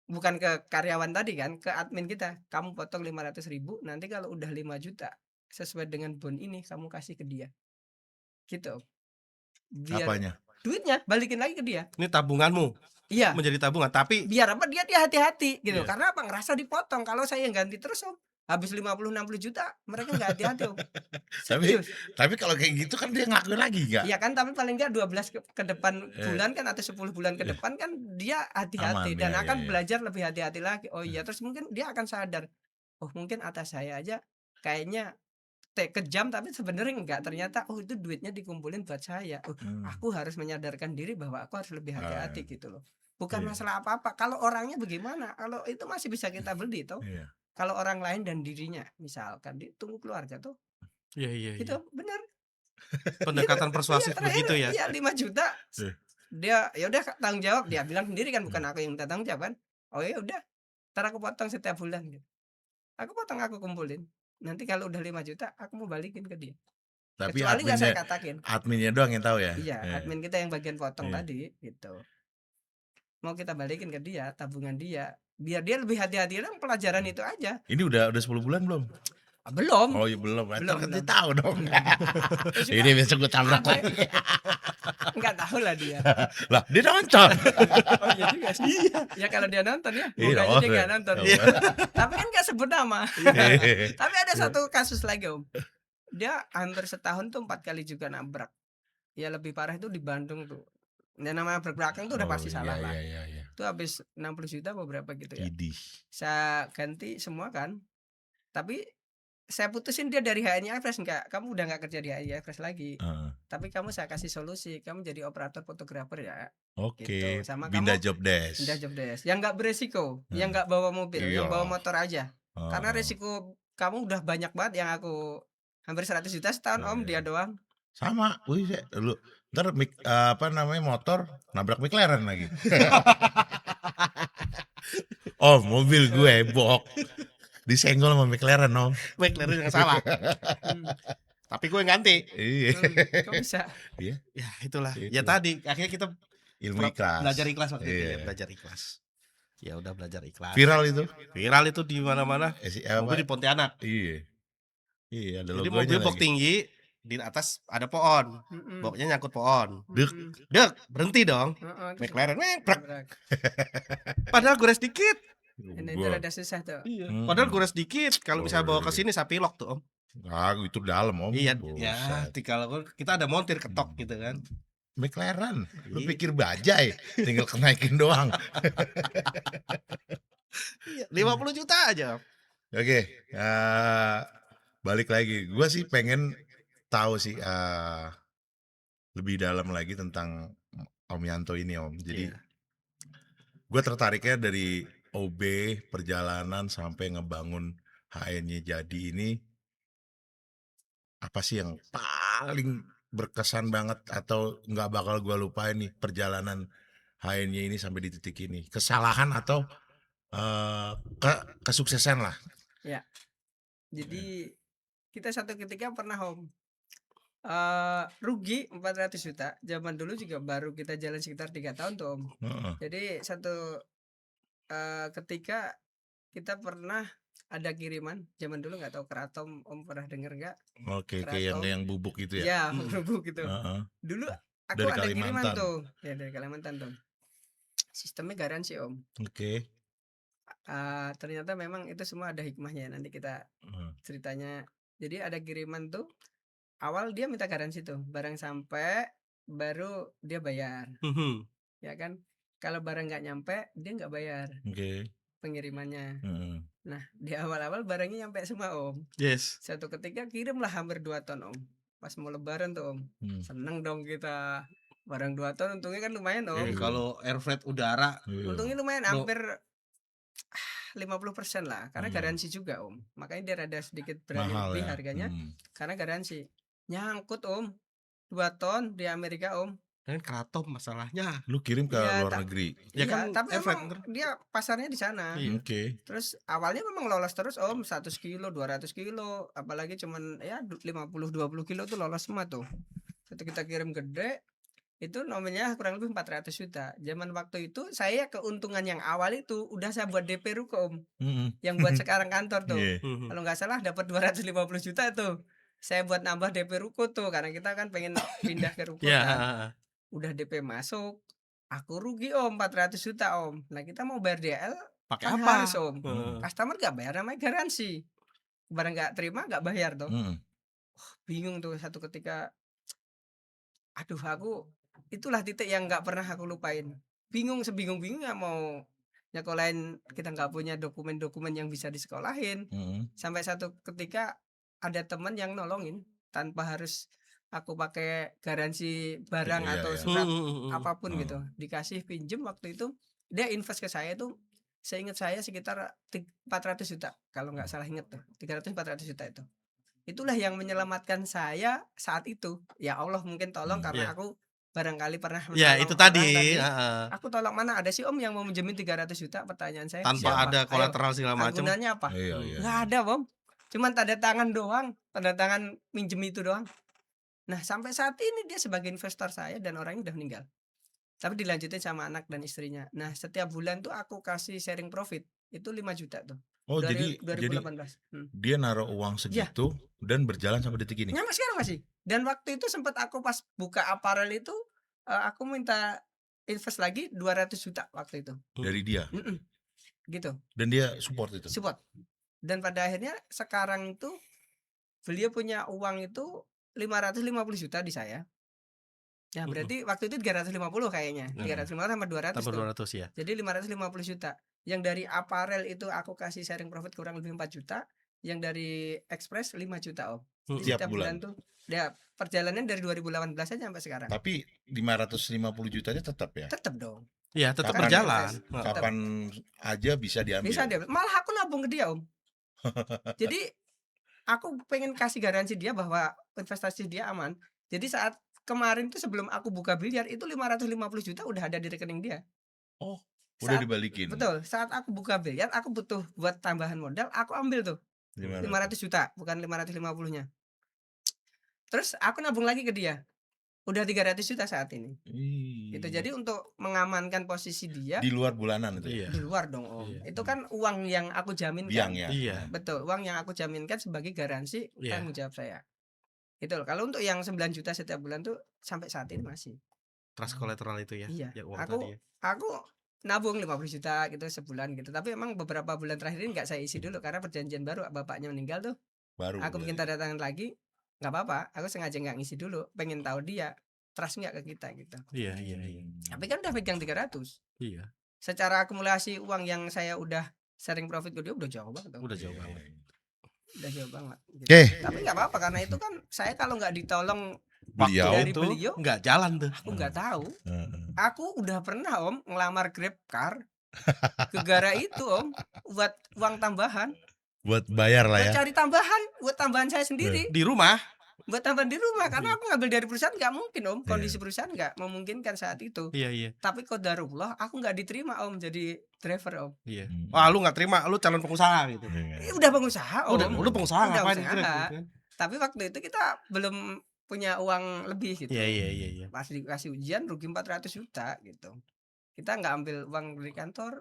Bukan ke karyawan tadi kan, ke admin kita. Kamu potong 500.000, nanti kalau udah 5 juta sesuai dengan bon ini kamu kasih ke dia. Gitu. Biar Apanya? duitnya balikin lagi ke dia. Ini tabunganmu. Iya. Menjadi tabungan, tapi biar apa dia hati-hati gitu. Iya. Karena apa? Ngerasa dipotong. Kalau saya yang ganti terus Om, habis 50-60 juta mereka nggak hati-hati Om. Tapi kalau kayak gitu kan dia ngakuin lagi nggak? Iya kan, tapi paling nggak 12 ke depan bulan kan atau 10 bulan ke depan kan dia hati-hati Aman, dan ya, akan ya, ya. belajar lebih hati-hati lagi. Oh iya, terus mungkin dia akan sadar. Oh mungkin atas saya aja kayaknya kejam, tapi sebenarnya enggak. Ternyata oh itu duitnya dikumpulin buat saya. Aku harus menyadarkan diri bahwa aku harus lebih hati-hati gitu loh. Bukan masalah apa-apa. Kalau orangnya bagaimana? Kalau itu masih bisa kita beli toh. Iya. Kalau orang lain dan dirinya, misalkan ditunggu keluarga tuh. Iya. Itu benar. Pendekatan persuasif begitu ya. Iya 5 juta. Dia ya udah tanggung jawab, dia bilang sendiri kan, bukan aku yang minta tanggung jawab kan. Oh ya udah. Ntar aku potong setiap bulan gitu. Aku potong, aku kumpulin. Nanti kalau udah 5 juta aku mau balikin ke dia. Tapi Kecuali nggak saya katakin. adminnya doang yang tahu ya. Iya, admin kita yang bagian potong tadi gitu. Mau kita balikin ke dia, tabungan dia, biar dia lebih hati-hati dalam pelajaran itu aja. Ini udah 10 bulan belum? Belum. Oh iya belum. Belum. Dia tahu dong. Ini besok gue tabrak lagi. Enggak tahu lah dia. Lah dia nonton. Oh iya juga sih. Ya kalau dia nonton ya, Iya, mukanya dia nggak nonton. iya. Tapi kan nggak sebut nama. Tapi ada satu kasus lagi Om. Dia hampir setahun tuh 4 kali juga nabrak. Ya lebih parah itu di Bandung tuh. Yang namanya belakang tuh udah pasti salah lah. Iya. Itu habis 60 juta beberapa gitu ya. Idih. Saya ganti semua kan. Tapi saya putusin dia dari HNI Fresh, enggak, kamu udah nggak kerja di HNI Fresh lagi. Tapi kamu saya kasih solusi, kamu jadi operator fotografer ya. Oke. Gitu. Sama Pindah kamu job desk. pindah job desk. Yang nggak beresiko, yang nggak bawa mobil, yang bawa motor aja. Karena resiko kamu udah banyak banget, yang aku hampir 100 juta setahun Om, dia doang. Sama, wih lu ntar motor nabrak McLaren lagi. Oh mobil gue bok disenggol sama McLaren Om. McLaren yang salah. Tapi gue yang ganti. Iya. Kok bisa? Iya. Ya itulah. Itu. Ya tadi akhirnya kita Ilmu ikhlas. belajar ikhlas waktu itu ya, Iya. belajar ikhlas. Ya udah belajar ikhlas. Viral itu. Viral itu di mana-mana. Mobil di Pontianak. Iya. Iya ada Jadi logonya mobil box lagi. tinggi, di atas ada pohon. Boxnya nyangkut pohon. Dek, berhenti dong. McLaren meprak. Padahal gores dikit. Ini itu rada susah tuh. Iya. Padahal gores dikit. Kalau misalnya bawa ke sini saya pilok tuh Om. Ah, itu dalam Om. Iya, Buset. ya. Kalau kita ada montir ketok gitu kan. McLaren, lu Iya. pikir bajai, tinggal kenaikin doang. 50 juta aja. Oke, balik lagi. Gua sih pengen tahu sih lebih dalam lagi tentang Om Yanto ini Om. Jadi gue tertariknya dari OB perjalanan sampai ngebangun HN-nya jadi ini, apa sih yang paling berkesan banget atau nggak bakal gua lupain nih perjalanan HNY ini sampai di titik ini? Kesalahan atau kesuksesan lah. Ya. Jadi kita satu ketika pernah Om rugi 400 juta. Zaman dulu juga baru kita jalan sekitar 3 tahun tuh Om. Heeh. Jadi satu ketika kita pernah ada kiriman zaman dulu, nggak tahu Kratom Om pernah denger nggak? Oke, Kratom. yang bubuk itu ya. Ya, bubuk gitu. Heeh. Dulu aku Dari ada kiriman Kalimantan. tuh. Ya dari Kalimantan tuh. Sistemnya garansi Om. Oke. Ternyata memang itu semua ada hikmahnya. Nanti kita Heeh. ceritanya. Jadi ada kiriman tuh. Awal dia minta garansi tuh, barang sampai baru dia bayar, ya kan? Kalau barang nggak nyampe dia nggak bayar Oke. pengirimannya. Heeh. Nah di awal-awal barangnya nyampe semua Om. Yes. Satu ketika kirimlah hampir 2 ton Om. Pas mau lebaran tuh Om, seneng dong kita. Barang 2 ton untungnya kan lumayan Om. Kalau air freight udara, Iya. Untungnya lumayan hampir 50% lah, karena garansi juga Om. Makanya dia rada sedikit berani Mahal lebih ya. harganya, karena garansi. Nyangkut Om, 2 ton di Amerika Om. kan Kratom masalahnya. Lu kirim ke Iya, luar negeri. Ya Iya, kan tapi air freight, emang bener. dia pasarnya di sana. Iya. Oke. Terus awalnya memang lolos terus Om, 100 kilo, 200 kilo, apalagi cuman ya 50-20 kilo tuh lolos semua tuh. Satu kita kirim gede, itu nominalnya kurang lebih 400 juta. Zaman waktu itu saya keuntungan yang awal itu udah saya buat DP ruko Om, yang buat sekarang kantor tuh. Iya. Kalau nggak salah dapat 250 juta tuh. Saya buat nambah DP ruko tuh, karena kita kan pengen pindah ke ruko Ya. kan. Udah DP masuk, aku rugi Om 400 juta Om. Nah kita mau bayar DL Pakai kan apa? harus Om. Customer nggak bayar namanya garansi. Barang nggak terima nggak bayar tuh. Bingung tuh satu ketika. Aduh aku itulah titik yang nggak pernah aku lupain. Bingung sebingung-bingungnya mau nyekolahin, kita nggak punya dokumen-dokumen yang bisa disekolahin. Sampai satu ketika ada teman yang nolongin tanpa harus aku pakai garansi barang Iya, atau iya. surat apapun gitu. Dikasih pinjem waktu itu, dia invest ke saya tuh, seingat saya sekitar 400 juta kalau nggak salah inget tuh, 300-400 juta itu. Itulah yang menyelamatkan saya saat itu. Ya Allah mungkin tolong karena Iya. aku barangkali pernah Ya menolong itu orang tadi. Aku tolong, mana ada sih Om yang mau minjemin 300 juta, pertanyaan saya. Tanpa Siapa? ada Ayo, kolateral segala macam. gunanya apa? Iya, iya. Nggak ada Om, cuman tanda tangan doang, tanda tangan minjem itu doang. Nah sampai saat ini dia sebagai investor saya dan orangnya udah meninggal, tapi dilanjutin sama anak dan istrinya. Nah setiap bulan tuh aku kasih sharing profit itu 5 juta tuh. Oh, Dari jadi 2018. dia naruh uang segitu dan berjalan sampai detik ini. Nyampe sekarang masih. Dan waktu itu sempat aku pas buka aparel itu, aku minta invest lagi 200 juta waktu itu. Dari dia. Gitu. Dan dia support itu. Support. Dan pada akhirnya sekarang itu beliau punya uang itu 550 juta di saya. Ya berarti waktu itu 350 kayaknya. 350 sama 200 Tambah tuh. 200 ya. Jadi 550 juta. Yang dari aparel itu aku kasih sharing profit kurang lebih 4 juta. Yang dari Express 5 juta Om. Jadi Tiap setiap bulan tuh. Ya perjalanan dari 2018 aja sampai sekarang. Tapi 550 jutanya tetap ya. Tetap dong. Ya tetap Kapan berjalan. Kapan aja bisa diambil. Bisa dia. Malah aku nabung ke dia Om. Jadi aku pengen kasih garansi dia bahwa investasi dia aman. Jadi saat kemarin tuh sebelum aku buka biliar itu 550 juta udah ada di rekening dia. Oh, udah dibalikin. Betul. Saat aku buka biliar aku butuh buat tambahan modal, aku ambil tuh 500 juta, bukan 550-nya. Terus aku nabung lagi ke dia. Udah 300 juta saat ini. Gitu. Jadi untuk mengamankan posisi dia di luar bulanan itu. Iya. Di luar dong Om. Iya. Itu kan uang yang aku jaminkan. Ya. Iya. Betul, uang yang aku jaminkan sebagai garansi tanggung jawab saya. Itu loh. Kalau untuk yang 9 juta setiap bulan tuh sampai saat ini masih. Trust collateral itu ya. Iya. Ya, uang Aku tadi ya. aku nabung 50 juta gitu sebulan gitu. Tapi emang beberapa bulan terakhir ini nggak saya isi dulu karena perjanjian baru, bapaknya meninggal tuh. Baru. Aku bikin tanda tangan lagi. Nggak apa-apa, aku sengaja nggak ngisi dulu, pengen tahu dia trust nggak ke kita gitu. Iya. Tapi kan udah pegang 300. Iya. Secara akumulasi uang yang saya udah sharing profit ke dia udah jauh banget. Udah jauh banget. Udah jauh banget. Gitu. Oke. Tapi nggak apa-apa karena itu kan saya kalau nggak ditolong Beliau dari itu beliau nggak jalan tuh. aku nggak tahu. Aku udah pernah Om ngelamar Grab car gara-gara itu Om, buat uang tambahan. Buat bayar lah ya. Cari tambahan buat tambahan saya sendiri. Di rumah. buat tambahan di rumah karena Iya. aku ngambil dari perusahaan nggak mungkin Om, Iya. kondisi perusahaan nggak memungkinkan saat itu. Iya, iya, Tapi qadarullah aku nggak diterima Om jadi driver Om. iya. Hmm. Wah, lu nggak terima, lu calon pengusaha gitu. Iya. Udah pengusaha Om. Udah pengusaha Udah ngapain usaha. Grab gitu kan? Tapi waktu itu kita belum punya uang lebih gitu. Iya, iya, iya, iya. Pas dikasih ujian rugi 400 juta gitu. Kita nggak ambil uang dari kantor,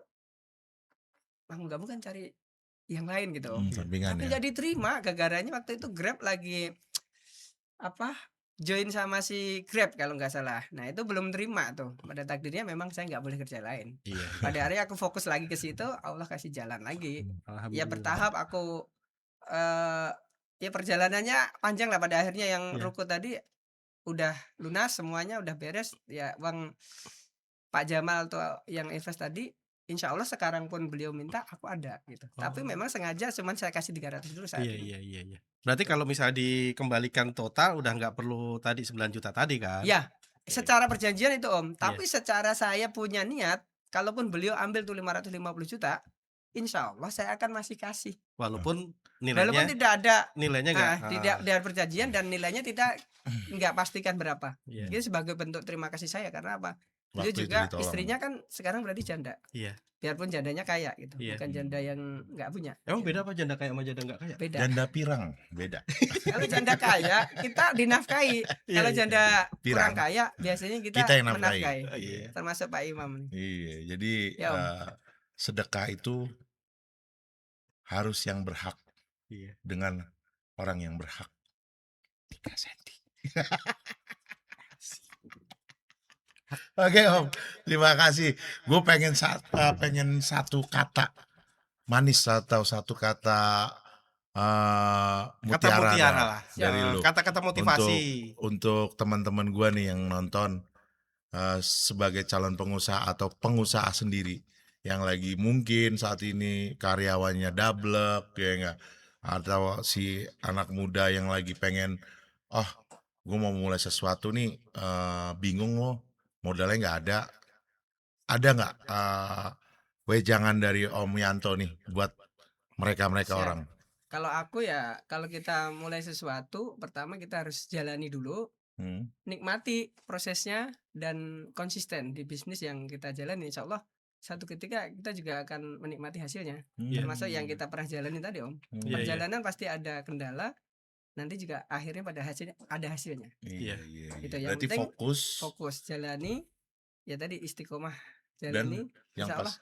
nggak bukan cari yang lain gitu Om. Sampingan Tapi ya. nggak diterima gara-garanya waktu itu Grab lagi apa join sama si Grab kalau nggak salah. Nah itu belum terima tuh. Pada takdirnya memang saya nggak boleh kerja lain. Iya. Pada akhirnya aku fokus lagi ke situ, Allah kasih jalan lagi. Ya Alhamdulillah. bertahap aku ya perjalanannya panjang lah. Pada akhirnya yang Iya. ruko tadi udah lunas semuanya, udah beres. Ya uang Pak Jamal tuh yang invest tadi, insya Allah sekarang pun beliau minta aku ada gitu. Tapi Oh. memang sengaja cuman saya kasih 300 dulu saat Iya, ini. iya, iya, iya. Berarti kalau misalnya dikembalikan total udah nggak perlu tadi 9 juta tadi kan? Ya, secara perjanjian itu Om. Tapi secara saya punya niat, kalaupun beliau ambil tuh 550 juta, insya Allah saya akan masih kasih. Walaupun Walaupun nilainya tidak ada nggak tidak perjanjian dan nilainya nggak pastikan berapa. Iya. Ini sebagai bentuk terima kasih saya karena apa? Beliau Waktu itu juga ditolong. istrinya kan sekarang berarti janda. Iya. Biarpun jandanya kaya gitu, Iya. bukan janda yang nggak punya. Emang beda apa janda kaya sama janda nggak kaya? Beda. Janda pirang beda. Kalau janda kaya kita dinafkahi. Iya, Kalau iya. janda kurang Pirang. kaya biasanya kita Kita yang nafkahi. menafkahi. Iya. Termasuk Pak Imam nih. Iya, jadi Ya, Om. sedekah itu harus yang berhak Iya. dengan orang yang berhak. 3 senti. Oke Om, terima kasih. Gue pengen satu kata manis atau satu kata Kata mutiara mutiara lah. dari lu. Kata-kata motivasi. Untuk teman-teman gue nih yang nonton sebagai calon pengusaha atau pengusaha sendiri yang lagi mungkin saat ini karyawannya dablek ya enggak, atau si anak muda yang lagi pengen gue mau mulai sesuatu nih, bingung loh, modalnya nggak ada nggak wejangan dari Om Yanto nih buat mereka Siap. orang? Kalau aku ya, kalau kita mulai sesuatu, pertama kita harus jalani dulu, nikmati prosesnya dan konsisten di bisnis yang kita jalani. Insya Allah satu ketika kita juga akan menikmati hasilnya. Termasuk yang kita pernah jalani tadi Om. Iya, iya. Perjalanan pasti ada kendala, nanti juga akhirnya pada hasilnya ada hasilnya. Iya. Itu yang Berarti penting fokus jalani, ya tadi istiqomah jalani. yang Insya Allah.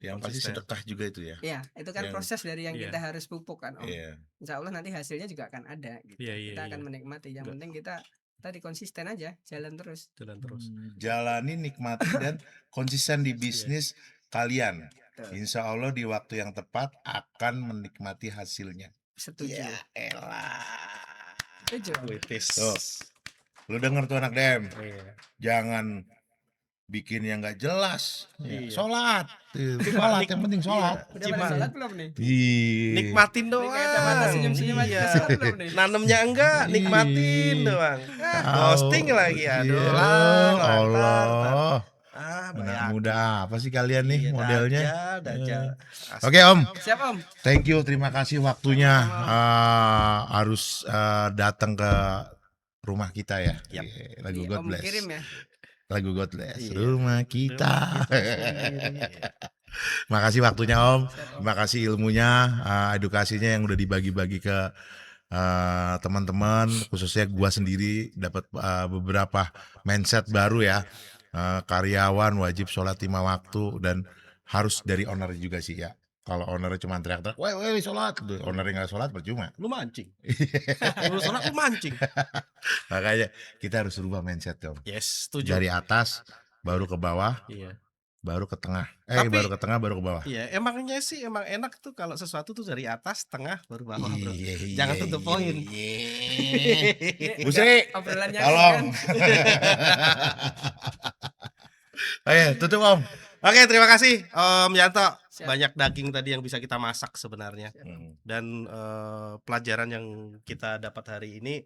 yang pasti konsisten. sedekah juga itu ya. Ya, itu kan Yang- proses dari yang Iya. kita harus pupuk kan Om. Iya. Insya Allah nanti hasilnya juga akan ada gitu. Iya, iya, Kita akan iya. menikmati. Yang Enggak. penting kita tadi konsisten aja, jalan terus. Jalan terus. Jalani, nikmati dan konsisten di bisnis kalian. Betul. Insya Allah di waktu yang tepat akan menikmati hasilnya. Setuju. Ya elah. Setuju. Witis. Tuh. Lu denger tuh anak dem, Iya. jangan bikin yang nggak jelas. Iya. Sholat, sholat yang penting sholat. Udah pada Ciman. sholat belum nih? Ih. Nikmatin Ini doang. kayak kacamata senyum-senyum aja. Iya. Udah sholat belum nih? Nanemnya enggak, nikmatin Ih. doang. Tahu. Posting lagi aduh. Iya, Tar. Allah. Anak Anak muda apa sih kalian nih Iya, modelnya? Dajjal. Oke Om, Siap Om. thank you, terima kasih waktunya. Harus datang ke rumah kita ya. Yap. Iya, lagu Iya, God Om Bless. kirim ya. Lagu God Bless. Iya. Rumah kita. Makasih waktunya Om. Siap, Om. Terima kasih ilmunya, edukasinya yang udah dibagi-bagi ke teman-teman, khususnya gua sendiri dapat beberapa mindset baru ya. Karyawan wajib sholat 5 waktu dan harus dari owner juga sih ya. Kalau ownernya cuma teriak-teriak, woi sholat, ownernya nggak sholat percuma. Lu mancing. Lu sholat lu mancing. Makanya kita harus rubah mindset Om. Yes, setuju. Dari atas baru ke bawah, Iya. baru ke tengah. Tapi- Baru ke tengah, baru ke bawah. Iya, emangnya sih emang enak tuh kalau sesuatu tuh dari atas, tengah, baru bawah, bro. Iya, Jangan tutup poin. Bu Sri, Obrolannya tolong. kan. Ayo tutup Om. Oke, terima kasih Om Yanto. Siap. Banyak daging tadi yang bisa kita masak sebenarnya. Hmm. Dan pelajaran yang kita dapat hari ini,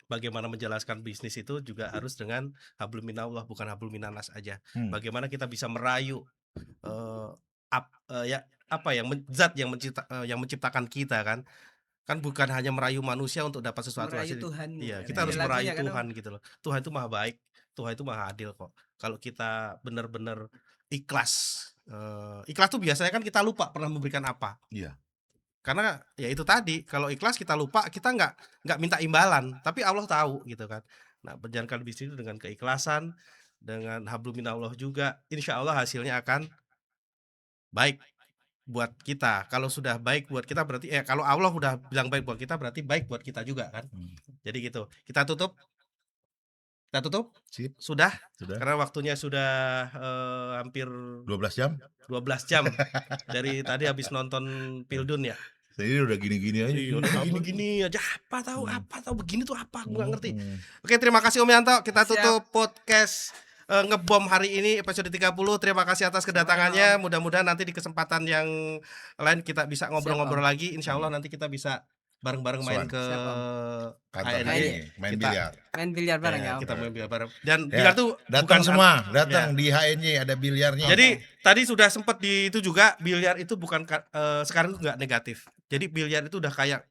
bagaimana menjelaskan bisnis itu juga harus dengan hablum minallah, bukan hablum minanas aja. Bagaimana kita bisa merayu zat yang menciptakan kita kan. Kan bukan hanya merayu manusia untuk dapat sesuatu Merayu hasil. Tuhan. Iya, Kan kita ada harus lagunya merayu kan, Om. Tuhan gitu loh. Tuhan itu maha baik, Tuhan itu maha adil kok. Kalau kita benar-benar ikhlas, ikhlas tuh biasanya kan kita lupa pernah memberikan apa. Iya. Karena ya itu tadi, kalau ikhlas kita lupa, kita nggak minta imbalan, tapi Allah tahu gitu kan. Nah, berjalankan bisnis itu dengan keikhlasan, dengan hablum minallah juga, insya Allah hasilnya akan baik buat kita. Kalau sudah baik buat kita berarti kalau Allah udah bilang baik buat kita berarti baik buat kita juga kan. Jadi gitu. Kita tutup. Sip. Sudah. Sudah. Karena waktunya sudah hampir 12 jam. 12 jam. Dari tadi habis nonton Pildun ya. Jadi udah gini-gini aja. Iya, udah gini-gini aja. Apa tahu begini tuh apa? Aku nggak ngerti. Hmm. Oke, terima kasih Om Yanto. Kita Siap. tutup podcast ngebom hari ini episode 30. Terima kasih atas kedatangannya. Mudah-mudahan nanti di kesempatan yang lain kita bisa ngobrol-ngobrol lagi. Insya Allah nanti kita bisa bareng-bareng main Soan. ke Siap, Kantor HND. ini main Kita- biliar. Main biliar bareng ya, Om. Kita main biliar bareng. Dan Ya, biliar tuh datang bukan- semua, datang di HNY ada biliarnya. Jadi tadi sudah sempat di itu juga, biliar itu bukan sekarang itu nggak negatif. Jadi biliar itu udah kayak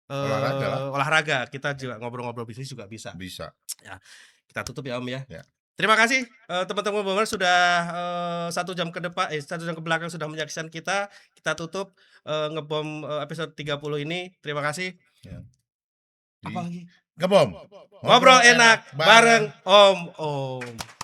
Olahraga lah. olahraga. Kita juga ngobrol-ngobrol bisnis juga bisa. Bisa. Kita tutup ya Om ya. Ya. Terima kasih teman-teman Bomber sudah 1 jam ke depan 1 jam ke belakang sudah menyaksikan kita. Kita tutup ngebom episode 30 ini. Terima kasih. Ya. Apa lagi? Ngebom. Ngobrol enak bareng Om.